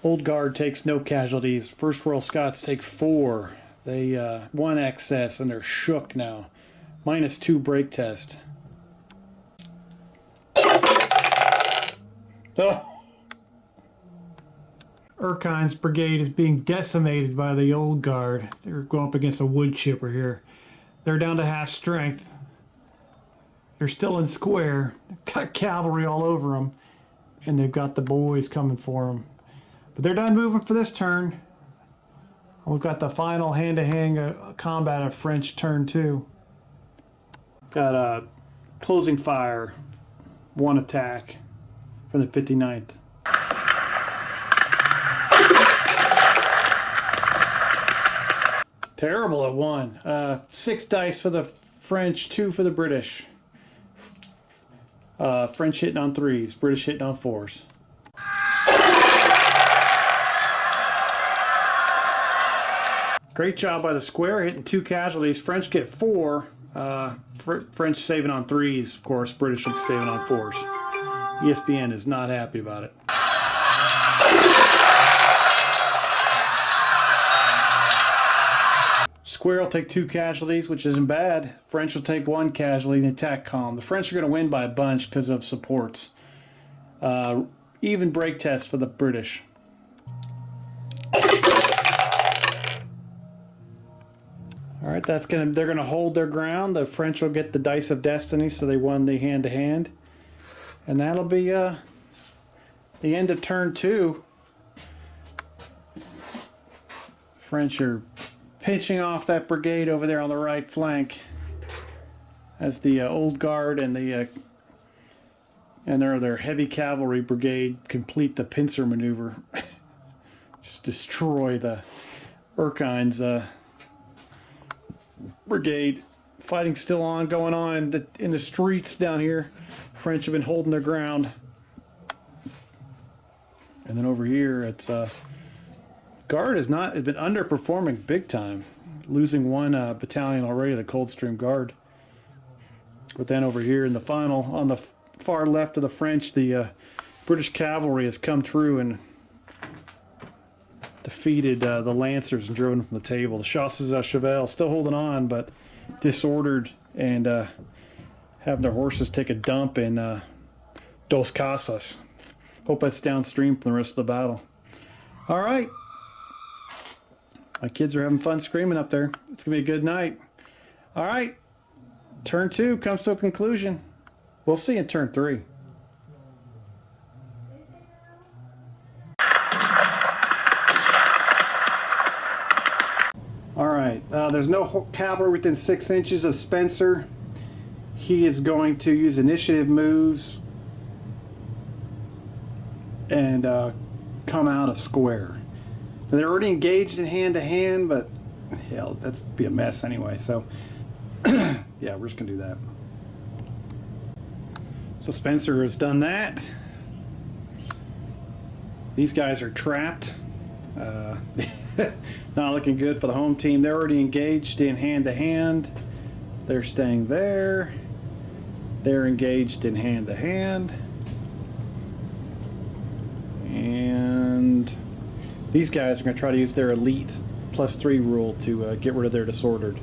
Old Guard takes no casualties. 1st Royal Scots take 4. They 1 excess and they're shook now. -2 break test. Oh. Erskine's brigade is being decimated by the Old Guard. They're going up against a wood chipper here. They're down to half strength. They're still in square. They've got cavalry all over them. And they've got the boys coming for them. But they're done moving for this turn. We've got the final hand-to-hand combat of French turn 2. Got a closing fire. 1 attack from the 59th. Terrible at 1. 6 dice for the French, 2 for the British. French hitting on 3s, British hitting on 4s. Great job by the square, hitting 2 casualties. French get 4. French saving on 3s, of course. British will be saving on 4s. ESPN is not happy about it. Square will take 2 casualties, which isn't bad. French will take 1 casualty in attack column. The French are going to win by a bunch because of supports. Even break test for the British. All right, they're gonna hold their ground. The French will get the dice of destiny, so they won the hand-to-hand, and that'll be the end of turn 2. French are pinching off that brigade over there on the right flank as the Old Guard and their heavy cavalry brigade complete the pincer maneuver. Just destroy the Erskine's brigade. Fighting still on, going on in the streets down here. French have been holding their ground. And then over here, it's Guard has been underperforming big time, losing 1 battalion already, the Coldstream Guard. But then over here in the final, on the far left of the French, the British cavalry has come through and defeated the Lancers and driven them from the table. The Chasses à Cheval still holding on, but disordered and having their horses take a dump in Dos Casas. Hope that's downstream from the rest of the battle. All right. My kids are having fun screaming up there. It's going to be a good night. All right. Turn 2 comes to a conclusion. We'll see in turn 3. All right. There's no cavalry within 6 inches of Spencer. He is going to use initiative moves and come out a square. Now, they're already engaged in hand-to-hand, but hell, that'd be a mess anyway. So, yeah, we're just gonna do that. So Spencer has done that. These guys are trapped. Not looking good for the home team. They're already engaged in hand-to-hand. They're staying there. They're engaged in hand-to-hand. And these guys are going to try to use their elite +3 rule to get rid of their disordered.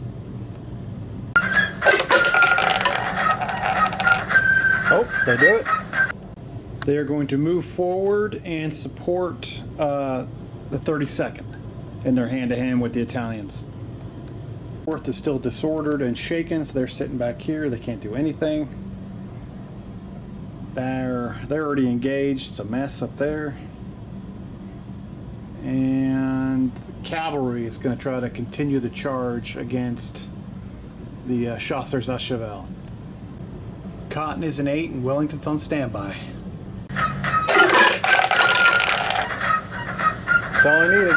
Oh, they do it. They are going to move forward and support the 32nd in their hand-to-hand with the Italians. Fourth is still disordered and shaken, so they're sitting back here. They can't do anything. They're already engaged. It's a mess up there. And the cavalry is going to try to continue the charge against the Chasseurs à Cheval. Cotton is an 8 and Wellington's on standby. That's all I needed.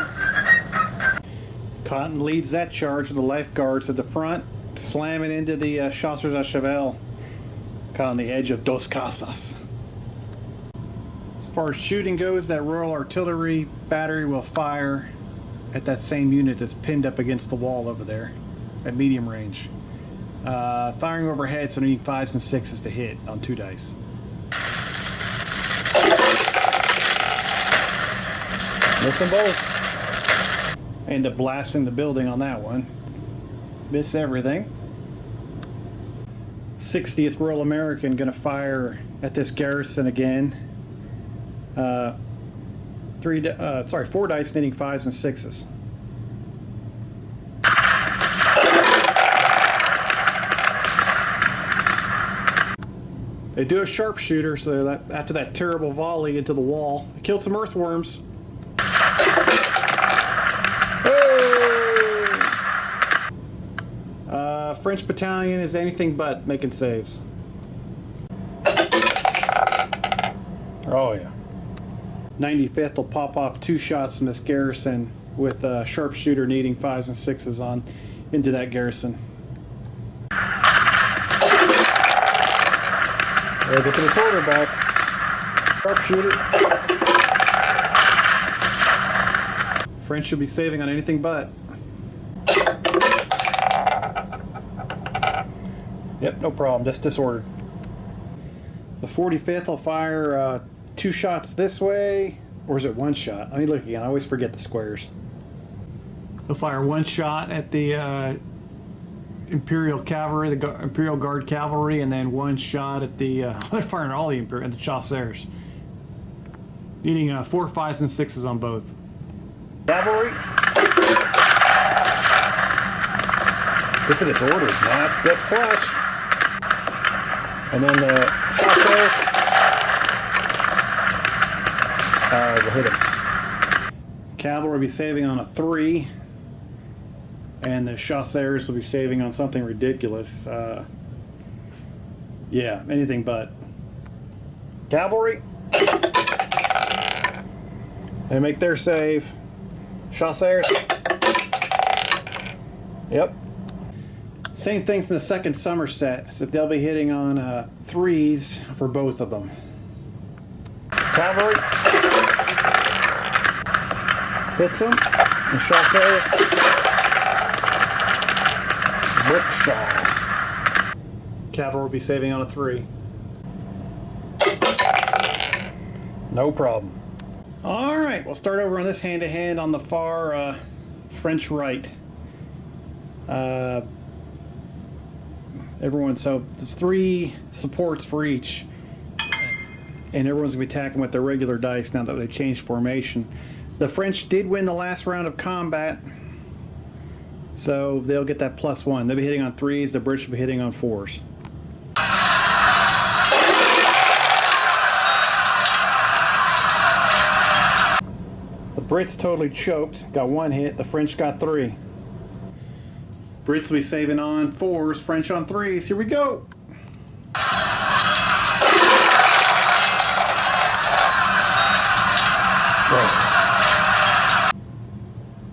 Cotton leads that charge with the life guards at the front, slamming into the Chasseurs à Cheval, caught on the edge of Dos Casas. As far as shooting goes, that Royal Artillery battery will fire at that same unit that's pinned up against the wall over there at medium range. Firing overhead, so needing 5s and 6s to hit on 2 dice. Missing both. End up blasting the building on that one. Miss everything. 60th Royal American gonna fire at this garrison again. 4 dice, needing 5s and 6s. They do a sharpshooter, so that after that terrible volley into the wall, it killed some earthworms. French battalion is anything but making saves. Oh yeah. 95th will pop off 2 shots in this garrison with a sharpshooter needing 5s and 6s on into that garrison. We'll get the disorder back. Sharpshooter. French should be saving on anything but. Yep, no problem, just disordered. The 45th will fire 2 shots this way, or is it 1 shot? Let me look again, I always forget the squares. They'll fire 1 shot at the Imperial Cavalry, the Imperial Guard Cavalry, and then 1 shot at the, they're firing all the Imperial, at the Chasseurs. Needing 4, 5s, and 6s on both. Cavalry. Gets it disordered. That's clutch. And then the Chasseurs will hit him. Cavalry will be saving on a 3, and the Chasseurs will be saving on something ridiculous. Yeah, anything but. Cavalry. They make their save. Chasseurs. Yep. Same thing from the 2nd Somerset, so they'll be hitting on 3s for both of them. Cavalry hits them. The Chasseurs. Rickshaw. Cavalry will be saving on a 3. No problem. All right, we'll start over on this hand-to-hand on the far French right. So there's 3 supports for each, and everyone's gonna be attacking with their regular dice now that they changed formation. The French did win the last round of combat, so they'll get that +1. They'll be hitting on 3s, the British will be hitting on 4s. The Brits totally choked, got 1 hit, the French got 3. Brits will be saving on 4s, French on 3s. Here we go.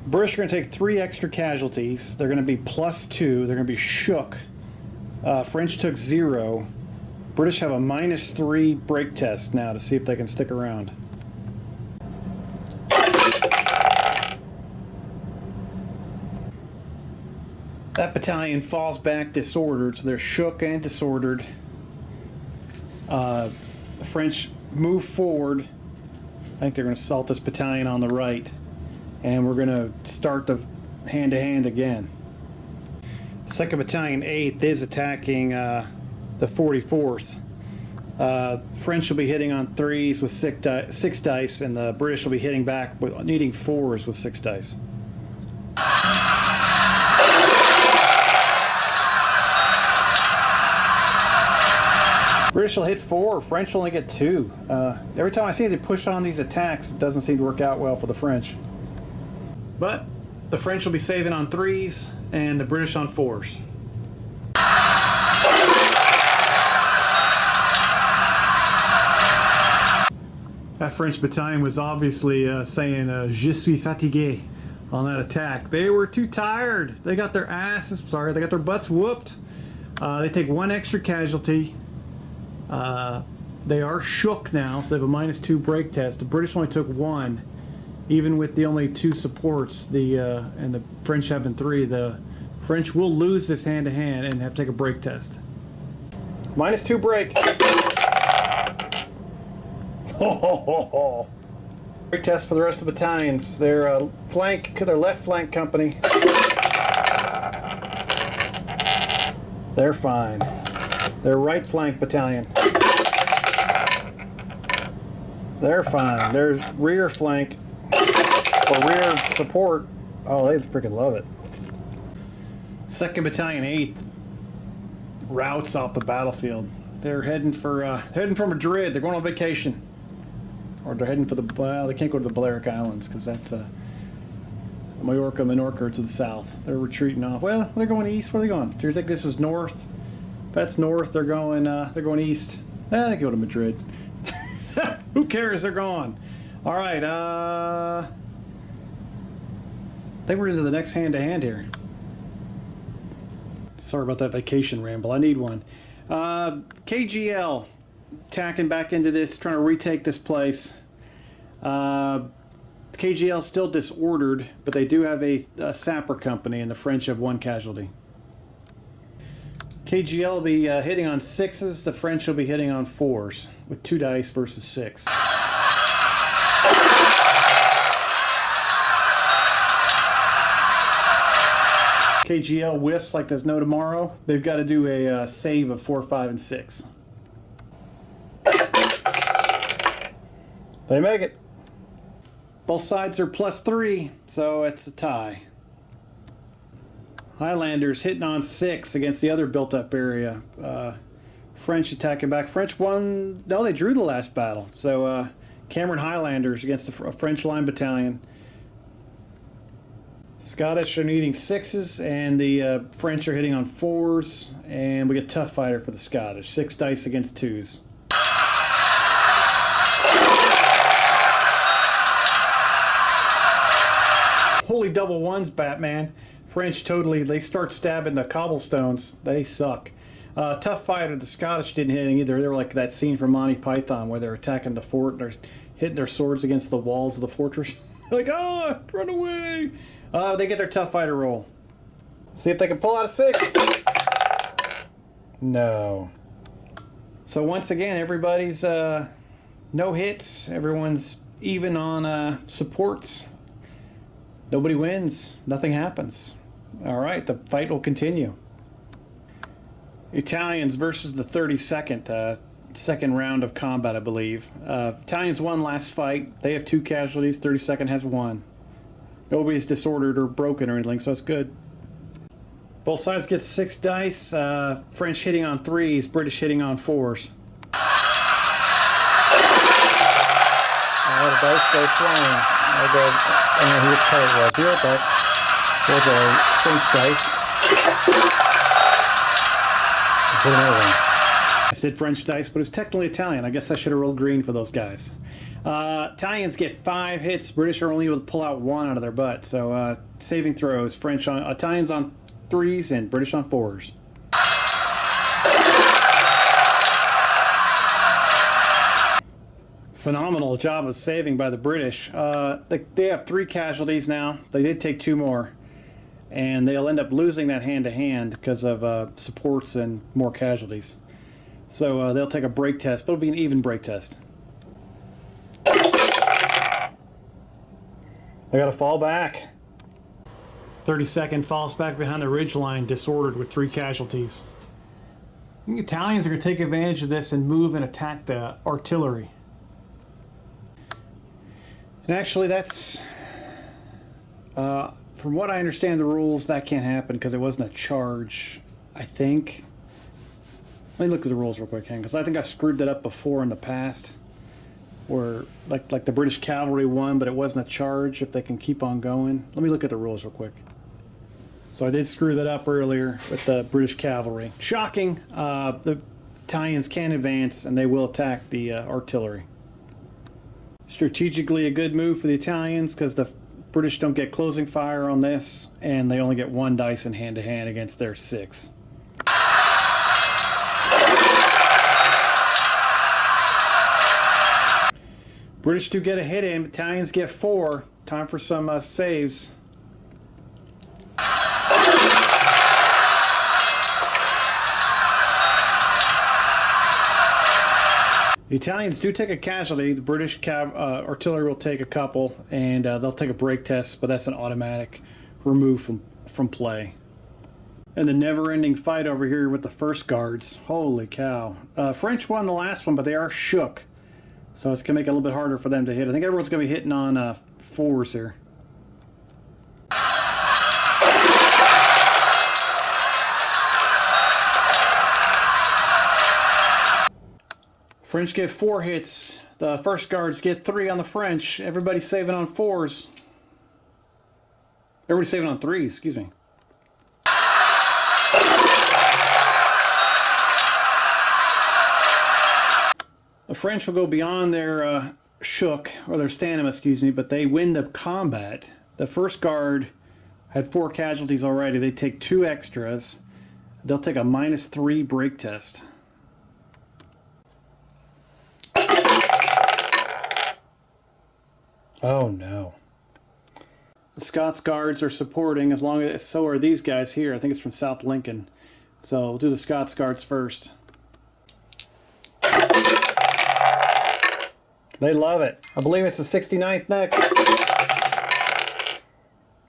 British are going to take 3 extra casualties. They're going to be +2. They're going to be shook. French took 0. British have a -3 break test now to see if they can stick around. That battalion falls back disordered, so they're shook and disordered. The French move forward. I think they're going to assault this battalion on the right. And we're going to start the hand-to-hand again. 2nd Battalion 8th is attacking the 44th. French will be hitting on 3s with 6 dice, and the British will be hitting back with needing 4s with 6 dice. British will hit 4, French only get 2. Every time I see they push on these attacks, it doesn't seem to work out well for the French. But the French will be saving on 3s and the British on 4s. That French battalion was obviously saying "Je suis fatigué" on that attack. They were too tired. They got their butts whooped. They take 1 extra casualty. They are shook now, so they have a -2 break test. The British only took 1, even with the only 2 supports. And the French having 3. The French will lose this hand-to-hand and have to take a break test. -2 break. Break test for the rest of the battalions. Their left flank company. They're fine. Their right flank battalion. They're fine. Their rear flank or rear support. Oh, they freaking love it. 2nd Battalion 8th routes off the battlefield. They're heading for Madrid. They're going on vacation. Or they're heading for they can't go to the Balearic Islands because that's Mallorca, Menorca to the south. They're retreating off. Well, they're going east. Where are they going? Do you think this is north? If that's north, they're going east. They go to Madrid. Who cares? They're gone. All right. I think we're into the next hand-to-hand here. Sorry about that vacation ramble. I need one. KGL attacking back into this, trying to retake this place. KGL still disordered, but they do have a sapper company, and the French have 1 casualty. KGL will be hitting on 6s. The French will be hitting on 4s with 2 dice versus 6. KGL whiffs like there's no tomorrow. They've got to do a save of 4, 5, and 6. They make it. Both sides are +3, so it's a tie. Highlanders hitting on 6 against the other built-up area. French attacking back. French won. No, they drew the last battle. So Cameron Highlanders against the French line battalion. Scottish are needing 6s, and the French are hitting on 4s. And we get Tough Fighter for the Scottish. 6 dice against 2s. Holy double 1s, Batman. French they start stabbing the cobblestones. They suck. Tough Fighter, the Scottish didn't hit anything either. They were like that scene from Monty Python where they're attacking the fort and they're hitting their swords against the walls of the fortress. Like, run away! They get their Tough Fighter roll. See if they can pull out a 6. No. So once again, everybody's no hits. Everyone's even on supports. Nobody wins. Nothing happens. All right, the fight will continue. Italians versus the 32nd, second round of combat, I believe. Italians won last fight. They have 2 casualties. 32nd has 1. Nobody's disordered or broken or anything, so it's good. Both sides get 6 dice. French hitting on 3s, British hitting on 4s. The dice go flying. I don't know who this card was here, but there's a French dice. Put another one. I said French dice, but it's technically Italian. I guess I should have rolled green for those guys. Italians get 5 hits. British are only able to pull out 1 out of their butt. So saving throws. Italians on 3s and British on 4s. Phenomenal job of saving by the British. They have 3 casualties now. They did take 2 more. And they'll end up losing that hand-to-hand because of supports and more casualties. So they'll take a break test, but it'll be an even break test. They got to fall back. 32nd falls back behind the ridgeline, disordered with 3 casualties. I think the Italians are going to take advantage of this and move and attack the artillery. And actually, that's, from what I understand the rules, that can't happen because it wasn't a charge, I think. me look at the rules real quick, because I think I screwed that up before in the past, where like the British cavalry won, but it wasn't a charge if they can keep on going. Let me look at the rules real quick. So I did screw that up earlier with the British cavalry. Shocking. The Italians can advance, and they will attack the artillery. Strategically a good move for the Italians, because the British don't get closing fire on this, and they only get 1 dice in hand-to-hand against their 6. British do get a hit in, Italians get 4. Time for some saves. The Italians do take a casualty. The British artillery will take a couple, and they'll take a break test, but that's an automatic remove from play. And the never-ending fight over here with the first guards. Holy cow. French won the last one, but they are shook. So it's going to make it a little bit harder for them to hit. I think everyone's going to be hitting on 4s here. French get 4 hits. The first guards get 3 on the French. Everybody's saving on 4s. Everybody's saving on 3s, excuse me. The French will go beyond their shook, or their stamina, excuse me, but they win the combat. The first guard had 4 casualties already. They take 2 extras. They'll take a -3 break test. Oh no. The Scots Guards are supporting, as long as so are these guys here. I think it's from South Lincoln. So we'll do the Scots Guards first. They love it. I believe it's the 69th next.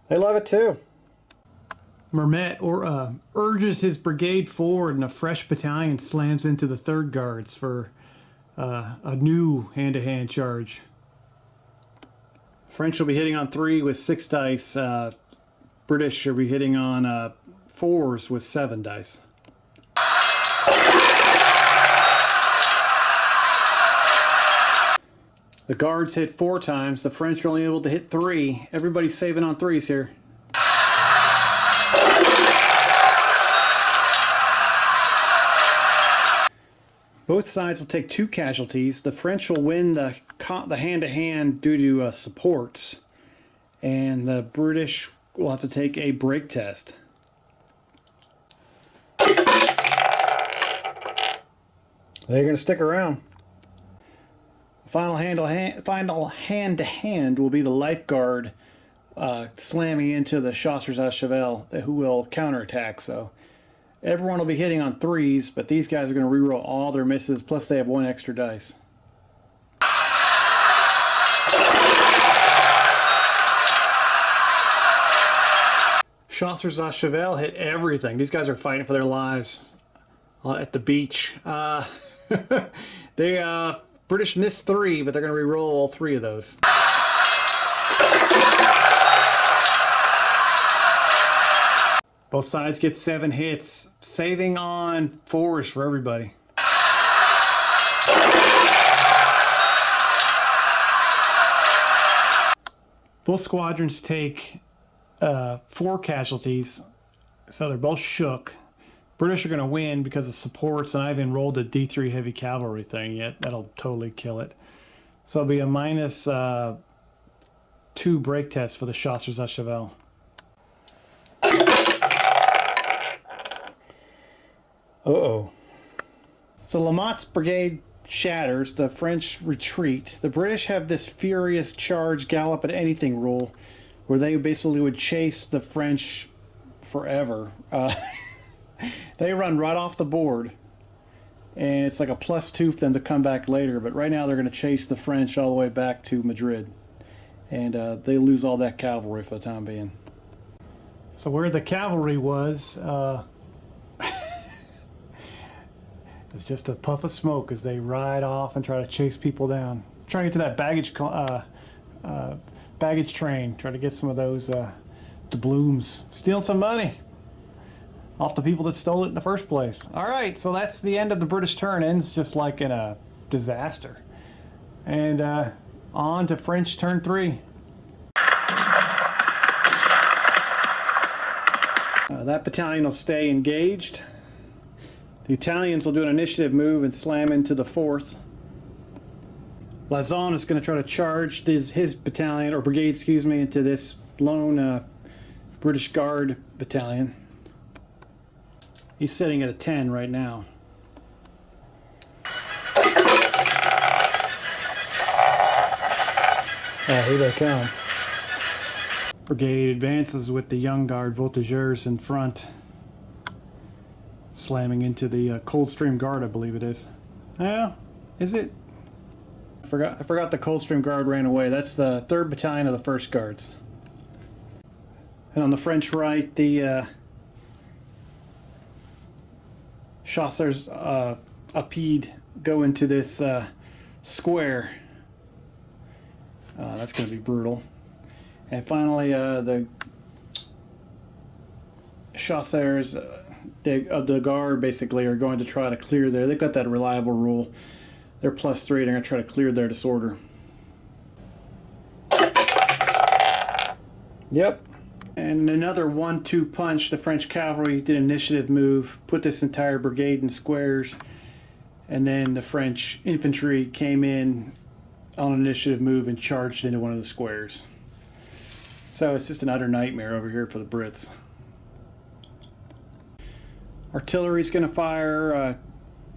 They love it too. Mermet urges his brigade forward, and a fresh battalion slams into the 3rd Guards for a new hand-to-hand charge. French will be hitting on 3 with 6 dice. British will be hitting on 4s with 7 dice. The guards hit 4 times. The French are only able to hit 3. Everybody's saving on 3s here. Both sides will take 2 casualties. The French will win the hand-to-hand due to supports, and the British will have to take a break test. They're going to stick around. Final hand-to-hand will be the lifeguard slamming into the Chasseurs à Cheval, who will counterattack. So everyone will be hitting on 3s, but these guys are going to reroll all their misses, plus they have 1 extra dice. Chasseurs à Cheval hit everything. These guys are fighting for their lives at the beach. British missed 3, but they're going to re-roll all 3 of those. Both sides get 7 hits, saving on 4s for everybody. Both squadrons take 4 casualties, so they're both shook. British are going to win because of supports, and I haven't rolled a D3 heavy cavalry thing yet. That'll totally kill it. So it'll be a -2 break test for the Chasseurs à Cheval. Uh-oh. So Lamott's brigade shatters. The French retreat. The British have this furious charge, gallop at anything rule, where they basically would chase the French forever. They run right off the board, and it's like a +2 for them to come back later. But right now they're going to chase the French all the way back to Madrid, and they lose all that cavalry for the time being. So where the cavalry was, it's just a puff of smoke as they ride off and try to chase people down. Trying to get to that baggage train, try to get some of those doubloons. Stealing some money. off the people that stole it in the first place. All right, so that's the end of the British turn. Ends just like in a disaster. And on to French turn 3. That battalion will stay engaged. The Italians will do an initiative move and slam into the 4th. Lazon is going to try to charge his battalion, or brigade, excuse me, into this lone British Guard battalion. He's sitting at a 10 right now. Here they come. Brigade advances with the Young Guard Voltigeurs in front, slamming into the Coldstream Guard, I believe it is. Is it? I forgot the Coldstream Guard ran away. That's the 3rd Battalion of the 1st Guards. And on the French right, the Chasseurs Apide go into this square. That's going to be brutal. And finally, the Chasseurs of the Guard basically are going to try to clear there. They've got that reliable rule. They're +3. They're going to try to clear their disorder. Yep. And another 1-2 punch. The French cavalry did an initiative move, put this entire brigade in squares, and then the French infantry came in on an initiative move and charged into one of the squares. So it's just an utter nightmare over here for the Brits. Artillery's going to fire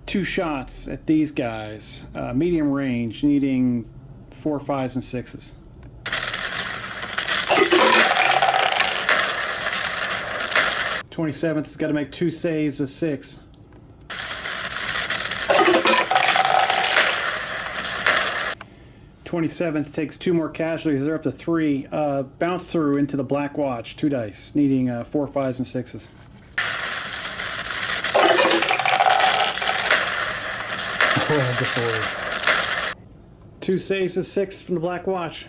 2 shots at these guys. Medium range, needing 4, 5s, and 6s. '27th has got to make 2 saves of 6. '27th takes 2 more casualties. They're up to 3. Bounce through into the Black Watch, 2 dice, needing 4, 5s, and 6s. Disorder. 2 saves of 6 from the Black Watch.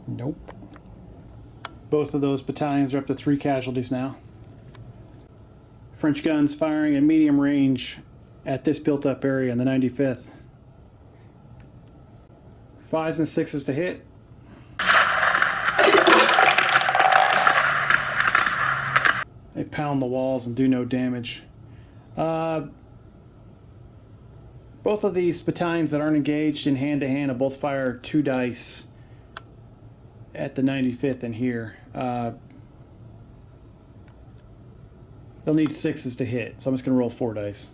Nope. Both of those battalions are up to 3 casualties now. French guns firing at medium range at this built-up area in the 95th. 5s and 6s to hit. They pound the walls and do no damage. Both of these battalions that aren't engaged in hand-to-hand have both fired 2 dice at the 95th and here. They'll need 6s to hit, so I'm just going to roll 4 dice.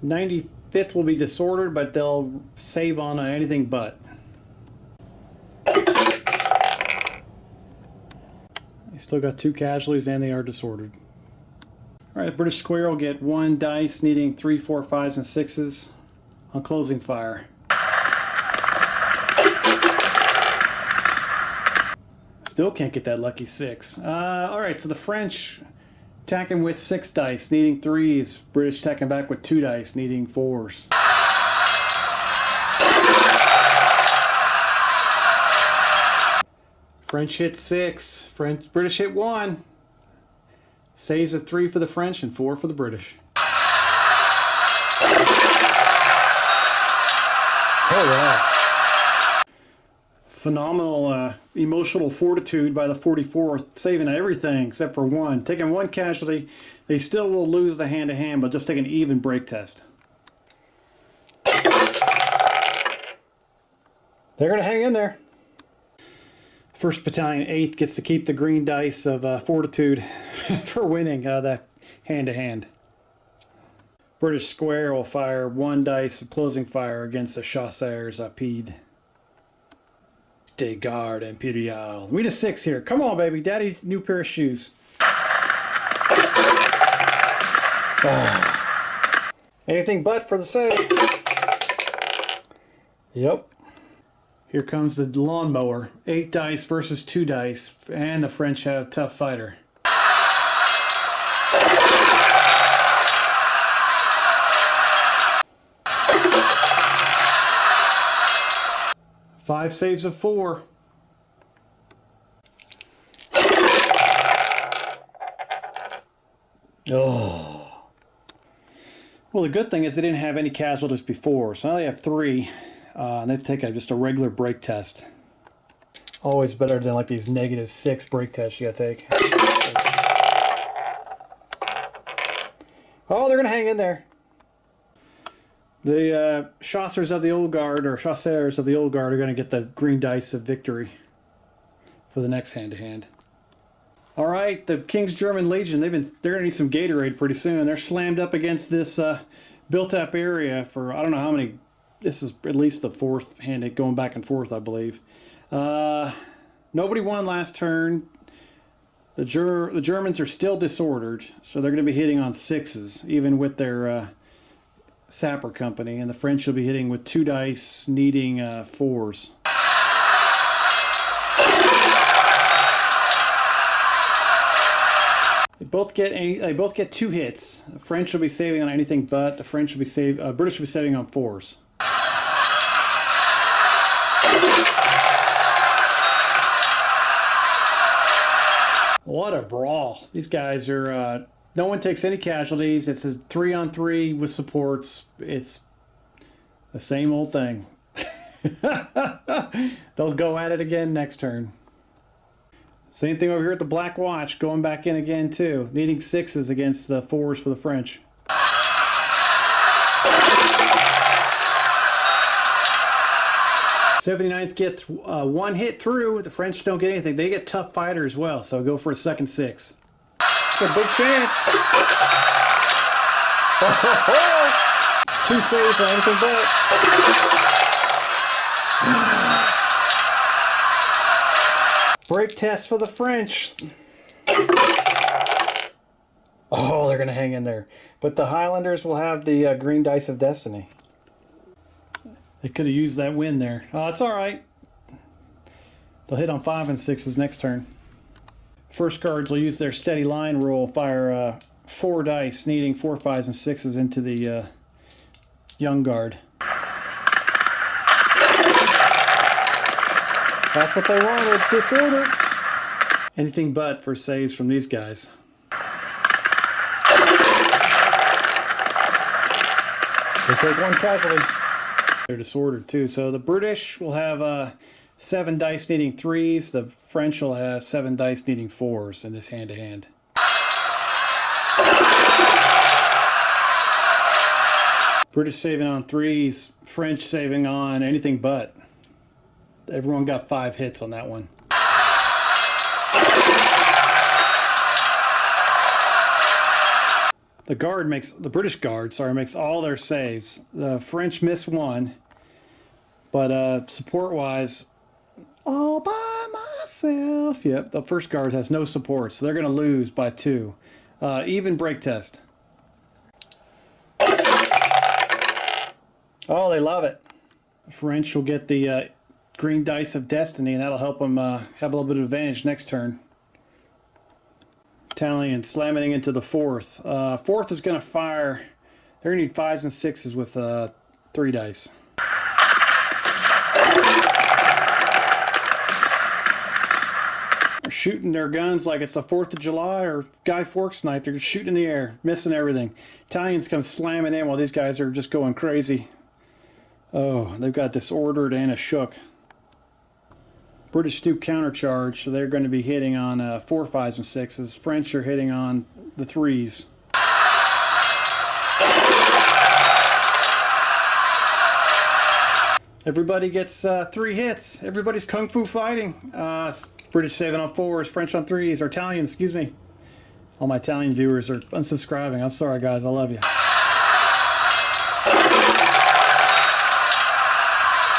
'95th will be disordered, but they'll save on anything but. They still got 2 casualties and they are disordered. Alright, the British square will get 1 dice, needing 3, 4, 5s, and 6s on closing fire. Still can't get that lucky 6. Alright, so the French attacking with 6 dice, needing 3s. British attacking back with 2 dice, needing 4s. French hit 6. British hit 1. Saves of 3 for the French and 4 for the British. Oh wow. Phenomenal emotional fortitude by the 44th, saving everything except for 1. Taking 1 casualty, they still will lose the hand-to-hand, but just take an even break test. They're going to hang in there. 1st Battalion, 8th, gets to keep the green dice of fortitude for winning the hand-to-hand. British square will fire 1 dice of closing fire against the Chasseurs Apide. De Garde Impériale. We need a 6 here. Come on, baby. Daddy's new pair of shoes. Oh. Anything but for the save. Yep. Here comes the lawnmower. 8 dice versus 2 dice. And the French have tough fighter. 5 saves of 4. Oh. Well, the good thing is they didn't have any casualties before, so now they have 3. And they take just a regular break test. Always better than like these -6 break tests you gotta take. Oh, they're gonna hang in there. The chasseurs of the old guard, or chasseurs of the old guard, are gonna get the green dice of victory for the next hand-to-hand. All right, the King's German Legion, they're gonna need some Gatorade pretty soon. They're slammed up against this built-up area for I don't know how many. This is at least the 4th hand going back and forth, I believe. Nobody won last turn. The Germans are still disordered, so they're going to be hitting on 6s, even with their sapper company. And the French will be hitting with 2 dice, needing 4s. They both get 2 hits. The French will be saving on anything but. The British will be saving on 4s. What a brawl. These guys are, no one takes any casualties. It's a 3-on-3 with supports. It's the same old thing. They'll go at it again next turn. Same thing over here at the Black Watch, going back in again too. Needing 6s against the 4s for the French. 79th gets 1 hit through. The French don't get anything. They get tough fighter as well, so go for a second 6. It's a big chance. 2 saves on anything but. Break test for the French. Oh, they're going to hang in there. But the Highlanders will have the green dice of destiny. They could have used that win there. Oh, it's all right. They'll hit on 5 and 6s next turn. First guards will use their steady line rule, fire 4 dice, needing 4, 5s, and 6s into the young guard. That's what they wanted, disorder. Anything but for saves from these guys. They take 1 casualty. They're disordered too. So the British will have 7 dice needing 3s. The French will have 7 dice needing 4s in this hand-to-hand. British saving on 3s. French saving on anything but. Everyone got 5 hits on that one. The British guard makes all their saves. The French miss 1, but support-wise, all by myself. Yep, the first guard has no support, so they're going to lose by 2. Even break test. Oh, they love it. The French will get the green dice of destiny, and that'll help them have a little bit of advantage next turn. Italian slamming into the 4th. 4th is going to fire. They're going to need 5s and 6s with 3 dice. They're shooting their guns like it's the 4th of July or Guy Fawkes night. They're just shooting in the air, missing everything. Italians come slamming in while these guys are just going crazy. Oh, they've got disordered and a shook. British do countercharge, so they're going to be hitting on 4, 5s, and 6s. French are hitting on the 3s. Everybody gets 3 hits. Everybody's kung fu fighting. British saving on 4s, French on 3s, or Italians, excuse me. All my Italian viewers are unsubscribing. I'm sorry, guys. I love you.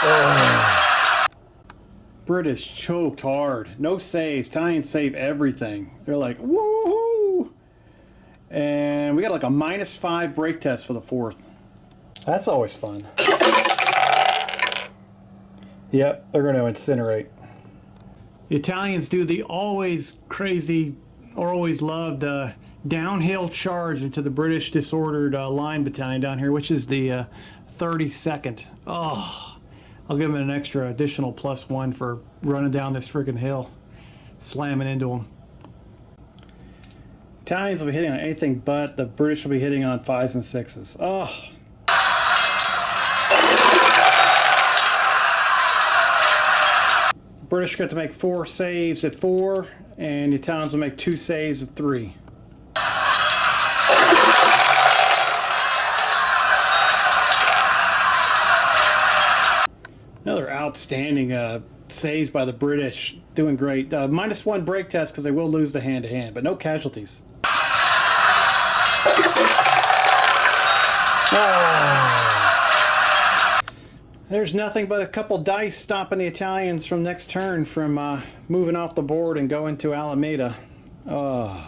Oh. British choked hard. No saves. Italians save everything. They're like, woohoo! And we got like a -5 break test for the 4th. That's always fun. Yep, they're going to incinerate. The Italians do the always crazy or always loved downhill charge into the British disordered line battalion down here, which is the 32nd. Oh, I'll give him an extra additional +1 for running down this freaking hill, slamming into them. Italians will be hitting on anything but. The British will be hitting on 5s and 6s. Oh. The British got to make 4 saves at 4, and the Italians will make 2 saves at 3. Another outstanding saves by the British. Doing great. -1 break test because they will lose the hand-to-hand, but no casualties. Oh. There's nothing but a couple dice stopping the Italians from next turn from moving off the board and going to Alameda. Oh.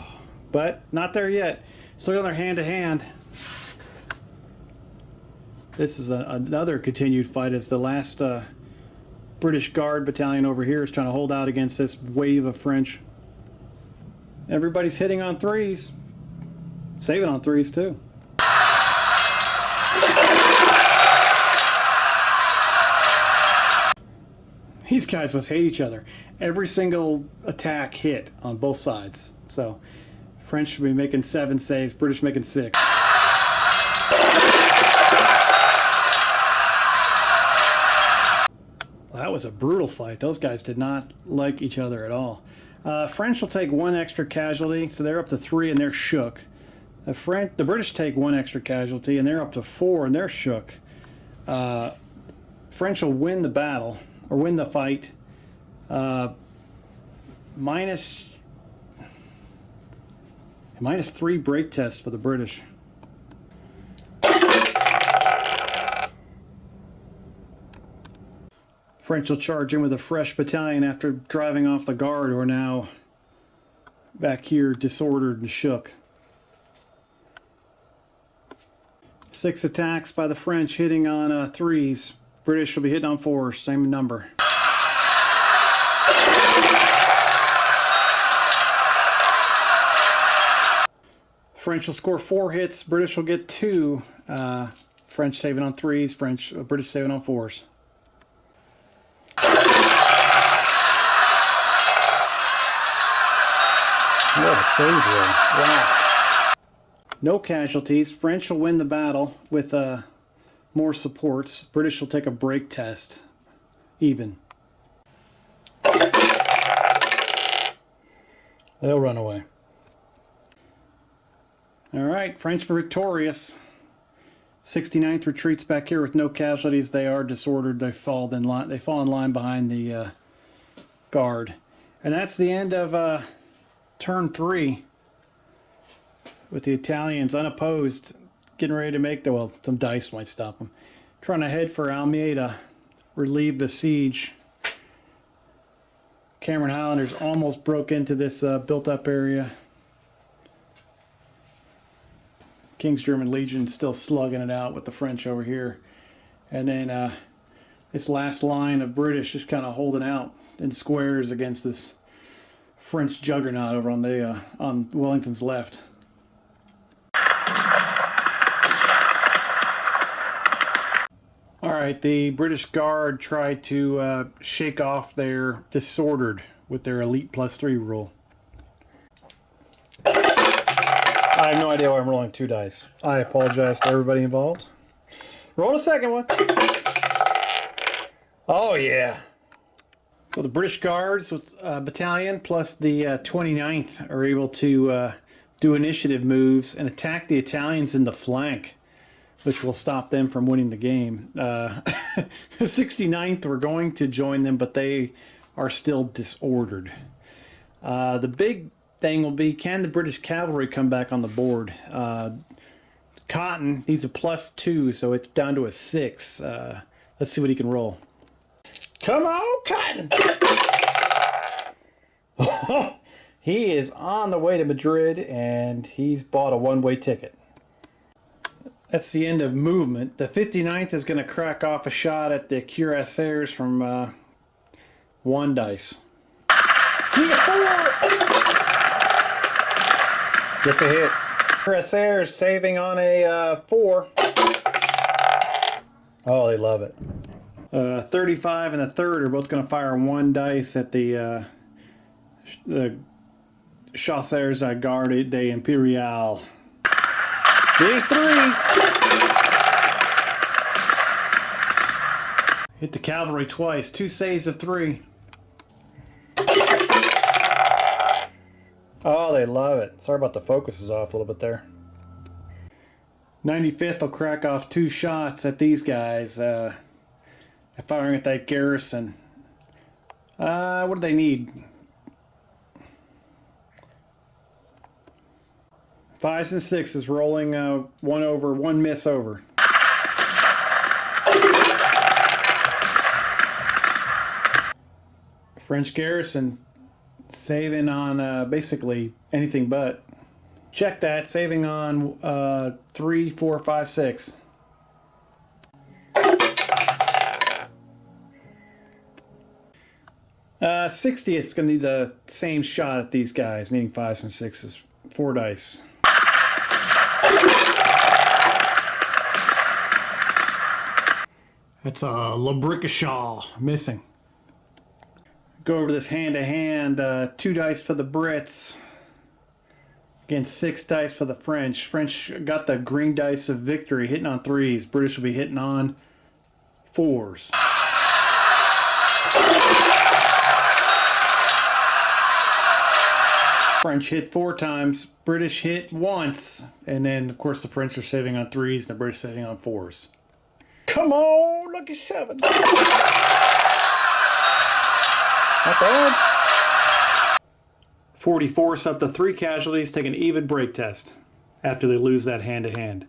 But not there yet. Still on their hand-to-hand. This is another continued fight as the last British Guard battalion over here is trying to hold out against this wave of French. Everybody's hitting on 3s. Saving on 3s too. These guys must hate each other. Every single attack hit on both sides. So French should be making 7 saves, British making 6. That was a brutal fight. Those guys did not like each other at all. French will take 1 extra casualty, so they're up to 3 and they're shook. The British take 1 extra casualty and they're up to 4 and they're shook. French will win the battle, or win the fight. -3 break test for the British. French will charge in with a fresh battalion after driving off the Guard, who are now back here disordered and shook. 6 attacks by the French hitting on 3s. British will be hitting on 4s, same number. French will score 4 hits, British will get 2. French saving on 3s, British saving on 4s. What a save roll. Wow. No casualties. French will win the battle with more supports. British will take a break test. Even. They'll run away. Alright, French were victorious. 69th retreats back here with no casualties. They are disordered. They fall in line behind the Guard. And that's the end of turn 3, with the Italians unopposed, getting ready to make well, some dice might stop them, trying to head for Almeida, relieve the siege. Cameron Highlanders almost broke into this built-up area. King's German Legion still slugging it out with the French over here, and then this last line of British just kind of holding out in squares against this French juggernaut over on Wellington's left. All right, the British Guard tried to shake off their disordered with their elite +3 rule. I have no idea why I'm rolling 2 dice. I apologize to everybody involved. Roll a second one. Oh yeah. So the British Guards battalion plus the 29th are able to do initiative moves and attack the Italians in the flank, which will stop them from winning the game. The 69th were going to join them, but they are still disordered. The big thing will be, can the British cavalry come back on the board? Cotton, he's a +2, so it's down to a 6. Let's see what he can roll. Come on, Cotton! He is on the way to Madrid, and he's bought a one-way ticket. That's the end of movement. The 59th is going to crack off a shot at the cuirassiers from 1 dice. He got 4! Gets a hit. Cuirassiers saving on a 4. Oh, they love it. 35 and a third are both going to fire one dice at the Chasseurs Garde des Impériales. Big threes! Hit the cavalry twice. 2 saves of 3. Oh, they love it. Sorry about the focus is off a little bit there. 95th will crack off 2 shots at these guys. Firing at that garrison. What do they need? 5s and 6s rolling 1 over, 1 miss over. French garrison saving on basically anything but. Check that, saving on 3, 4, 5, 6. Uh, 60th's going to need the same shot at these guys, meaning 5s and 6s. 4 dice. That's a Labricachal missing. Go over this hand-to-hand. 2 dice for the Brits. Against 6 dice for the French. French got the green dice of victory, hitting on 3s. British will be hitting on 4s. French hit 4 times, British hit once, and then of course the French are saving on 3s and the British saving on 4s. Come on, lucky 7. Not bad. 44's up to 3 casualties, take an even break test after they lose that hand-to-hand.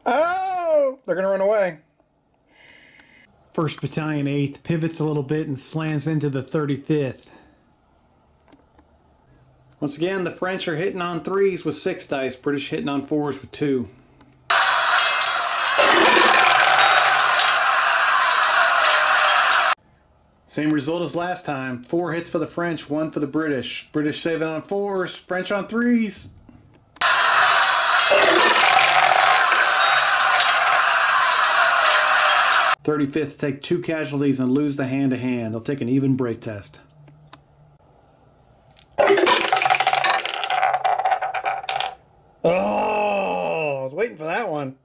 Oh, they're gonna run away. 1st Battalion 8th pivots a little bit and slams into the 35th. Once again, the French are hitting on 3s with 6 dice, British hitting on 4s with 2. Same result as last time. 4 hits for the French, 1 for the British. British saving on 4s, French on 3s. '35th take 2 casualties and lose the hand-to-hand. They'll take an even break test. Oh, I was waiting for that one.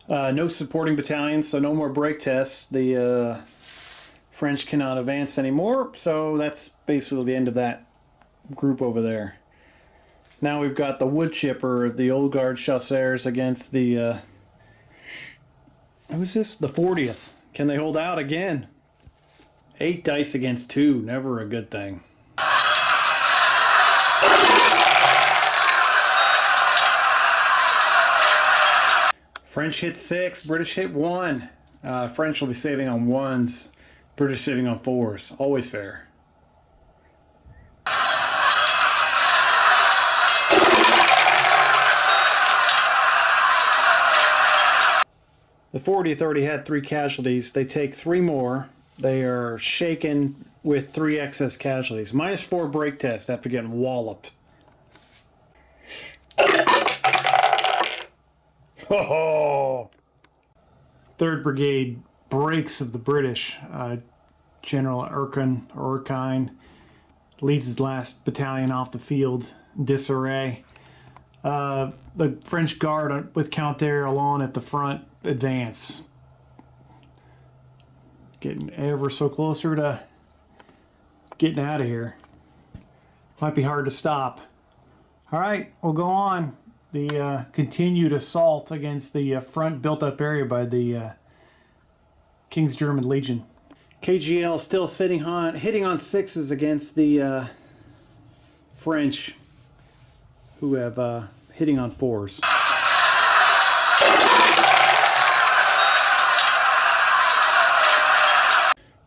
No supporting battalions, so no more break tests. The French cannot advance anymore, so that's basically the end of that group over there. Now we've got the wood chipper, the Old Guard Chasseurs against the... who's this? The 40th. Can they hold out again? 8 dice against 2. Never a good thing. French hit 6. British hit 1. French will be saving on 1s. British saving on 4s. Always fair. The 40th already had 3 casualties. They take 3 more. They are shaken with 3 excess casualties. -4 break test after getting walloped. Oh, 3rd Brigade breaks of the British. General Erskine leads his last battalion off the field. Disarray. The French Guard with Count d'Erlon at the front advance. Getting ever so closer to getting out of here. Might be hard to stop. All right, we'll go on. The continued assault against the front built-up area by the King's German Legion. KGL still hitting on 6s against the French, who have hitting on 4s.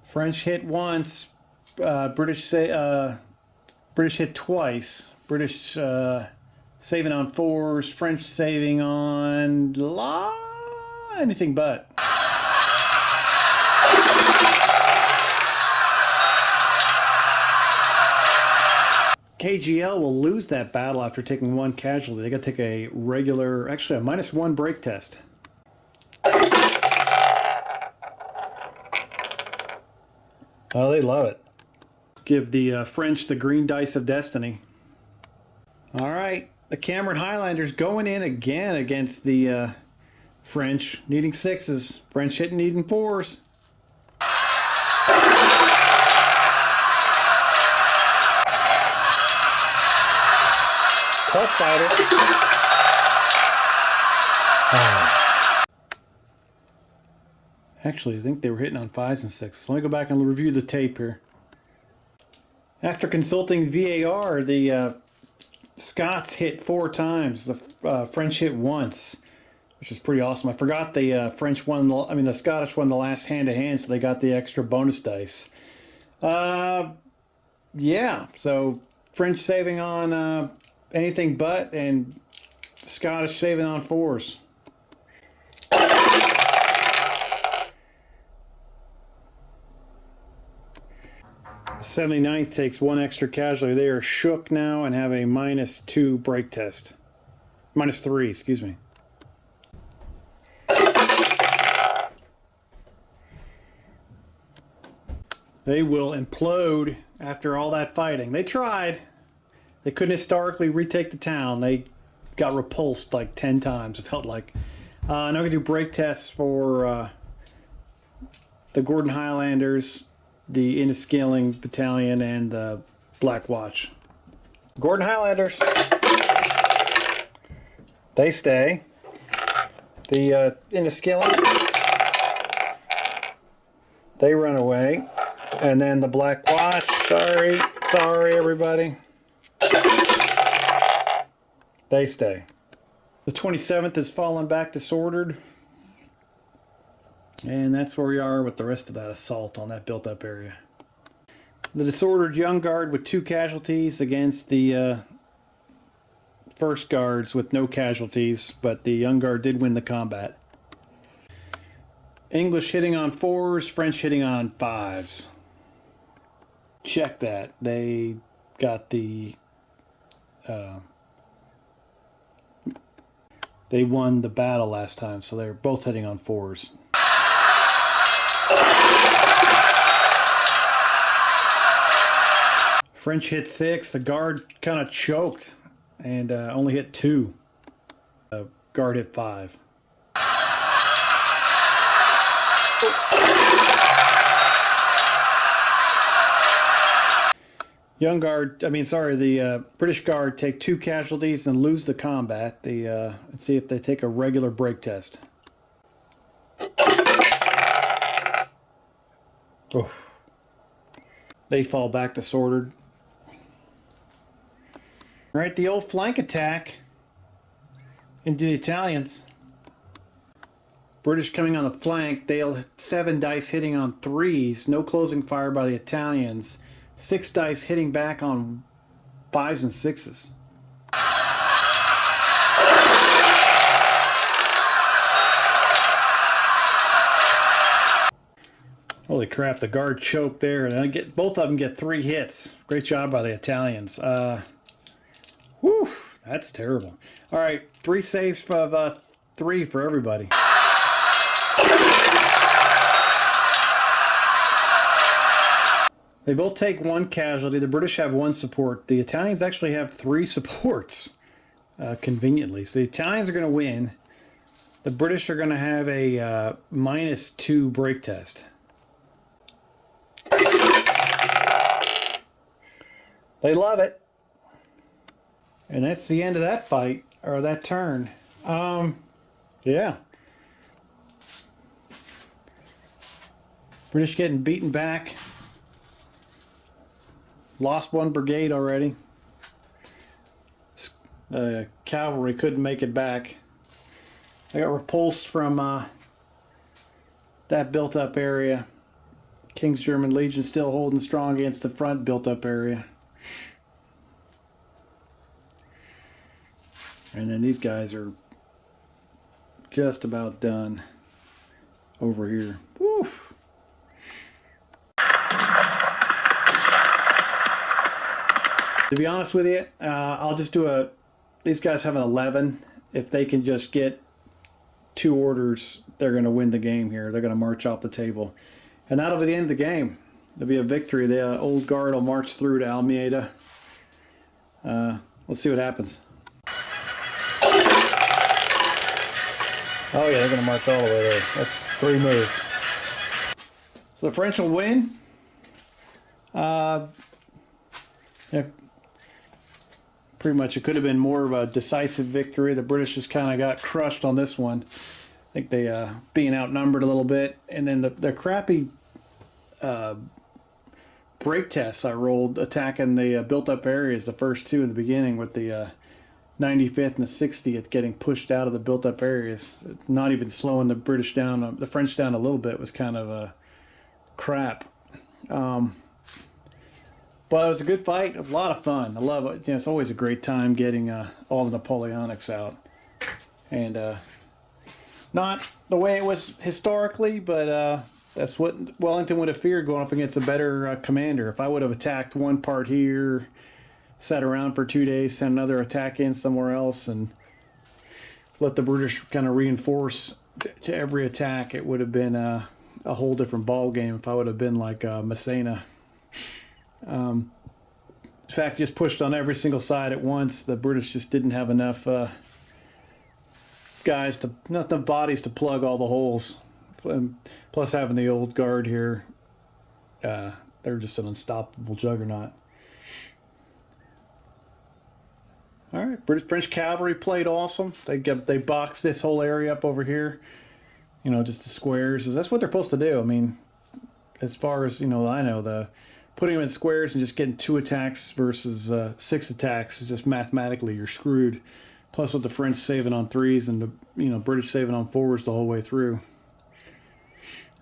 French hit once. British hit twice. British saving on 4s. French saving on anything but. KGL will lose that battle after taking 1 casualty. They got to take a regular, actually a -1 break test. Oh, they love it. Give the French the green dice of destiny. All right, the Cameron Highlanders going in again against the French, needing 6s. French needing 4s. Tough fighter. Oh. Actually, I think they were hitting on 5s and 6s. Let me go back and review the tape here. After consulting VAR, the Scots hit 4 times. The French hit once, which is pretty awesome. I forgot the French won. The Scottish won the last hand-to-hand, so they got the extra bonus dice. Yeah. So French saving on anything but, and Scottish saving on 4s. The 79th takes 1 extra casualty. They are shook now and have a -2 break test. -3, excuse me. They will implode after all that fighting. They tried. They couldn't historically retake the town. They got repulsed like 10 times, it felt like. Now we're going to do break tests for the Gordon Highlanders, the Inniskilling Battalion, and the Black Watch. Gordon Highlanders. They stay. The Inniskilling, they run away. And then the Black Watch, sorry everybody. They stay. The 27th has fallen back disordered. And that's where we are with the rest of that assault on that built-up area. The disordered Young Guard with 2 casualties against the First Guards with no casualties, but the Young Guard did win the combat. English hitting on 4s, French hitting on 5s. Check that. They got the... they won the battle last time, so they're both hitting on 4s. French hit 6. The Guard kind of choked and only hit 2. Guard hit 5. The British Guard take 2 casualties and lose the combat. Let's see if they take a regular break test. Oh. They fall back disordered. Right, the old flank attack into the Italians. British coming on the flank. They'll 7 dice hitting on 3s. No closing fire by the Italians. 6 dice hitting back on 5s and 6s. Holy crap, the Guard choked there. And both of them get 3 hits. Great job by the Italians. Whew, that's terrible. All right, 3 saves of 3 for everybody. They both take 1 casualty. The British have 1 support. The Italians actually have 3 supports, conveniently. So the Italians are going to win. The British are going to have a -2 break test. They love it. And that's the end of that fight, or that turn. Yeah. British getting beaten back. Lost 1 brigade already. Cavalry couldn't make it back. They got repulsed from that built-up area. King's German Legion still holding strong against the front built-up area. And then these guys are just about done over here. Woo! To be honest with you, I'll just do these guys have an 11. If they can just get 2 orders, they're going to win the game here. They're going to march off the table. And that'll be the end of the game. It'll be a victory. The old guard will march through to Almeida. Let's see what happens. Oh yeah, they're going to march all the way there. That's 3 moves. So the French will win. Yeah, pretty much it could have been more of a decisive victory. The British just kind of got crushed on this one. I think they being outnumbered a little bit. And then the crappy break tests I rolled attacking the built-up areas, the first 2 in the beginning with the 95th and the 60th getting pushed out of the built-up areas. Not even slowing the British down, the French down a little bit was kind of crap. But it was a good fight, a lot of fun. I love it. You know, it's always a great time getting all the Napoleonics out. And not the way it was historically, but that's what Wellington would have feared going up against a better commander. If I would have attacked one part here, sat around for 2 days, sent another attack in somewhere else, and let the British kind of reinforce to every attack, it would have been a whole different ball game if I would have been like Massena. In fact, just pushed on every single side at once. The British just didn't have enough enough bodies to plug all the holes. Plus having the old guard here, they're just an unstoppable juggernaut. All right, French cavalry played awesome. They boxed this whole area up over here, you know, just the squares. That's what they're supposed to do. I mean, as far as, you know, I know, putting them in squares and just getting 2 attacks versus 6 attacks is just mathematically you're screwed. Plus with the French saving on 3s and the British saving on 4s the whole way through.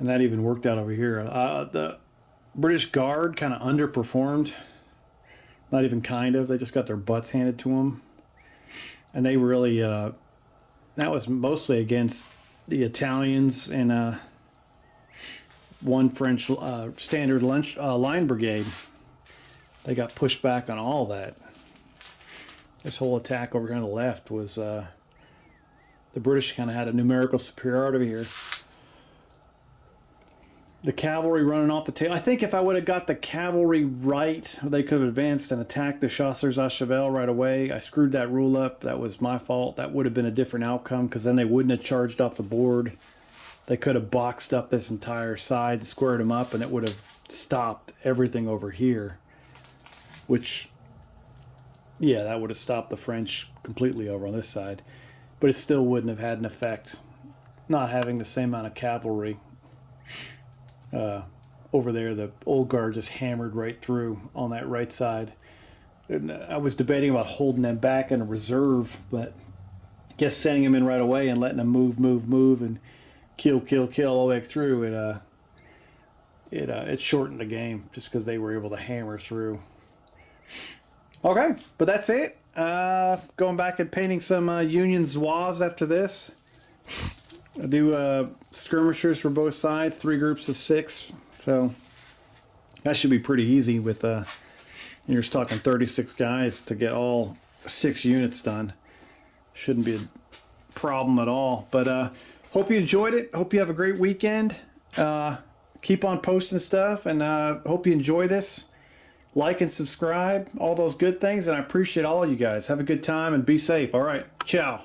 And that even worked out over here. The British Guard kind of underperformed. Not even kind of. They just got their butts handed to them. And they really, that was mostly against the Italians and one French standard line brigade. They got pushed back on all that. This whole attack over here on the left was, the British kind of had a numerical superiority here. The cavalry running off the tail. I think if I would have got the cavalry right, they could have advanced and attacked the chasseurs à cheval right away. I screwed that rule up. That was my fault. That would have been a different outcome because then they wouldn't have charged off the board. They could have boxed up this entire side, squared them up, and it would have stopped everything over here. Which, yeah, that would have stopped the French completely over on this side. But it still wouldn't have had an effect, not having the same amount of cavalry. Over there, the old guard just hammered right through on that right side. And I was debating about holding them back in a reserve, but I guess sending them in right away and letting them move, and kill all the way through, it shortened the game just because they were able to hammer through. Okay, but that's it. Going back and painting some Union Zouaves after this. I do skirmishers for both sides, 3 groups of 6. So that should be pretty easy with, you're just talking 36 guys to get all 6 units done. Shouldn't be a problem at all. But hope you enjoyed it. Hope you have a great weekend. Keep on posting stuff, and hope you enjoy this. Like and subscribe, all those good things, and I appreciate all of you guys. Have a good time and be safe. All right, ciao.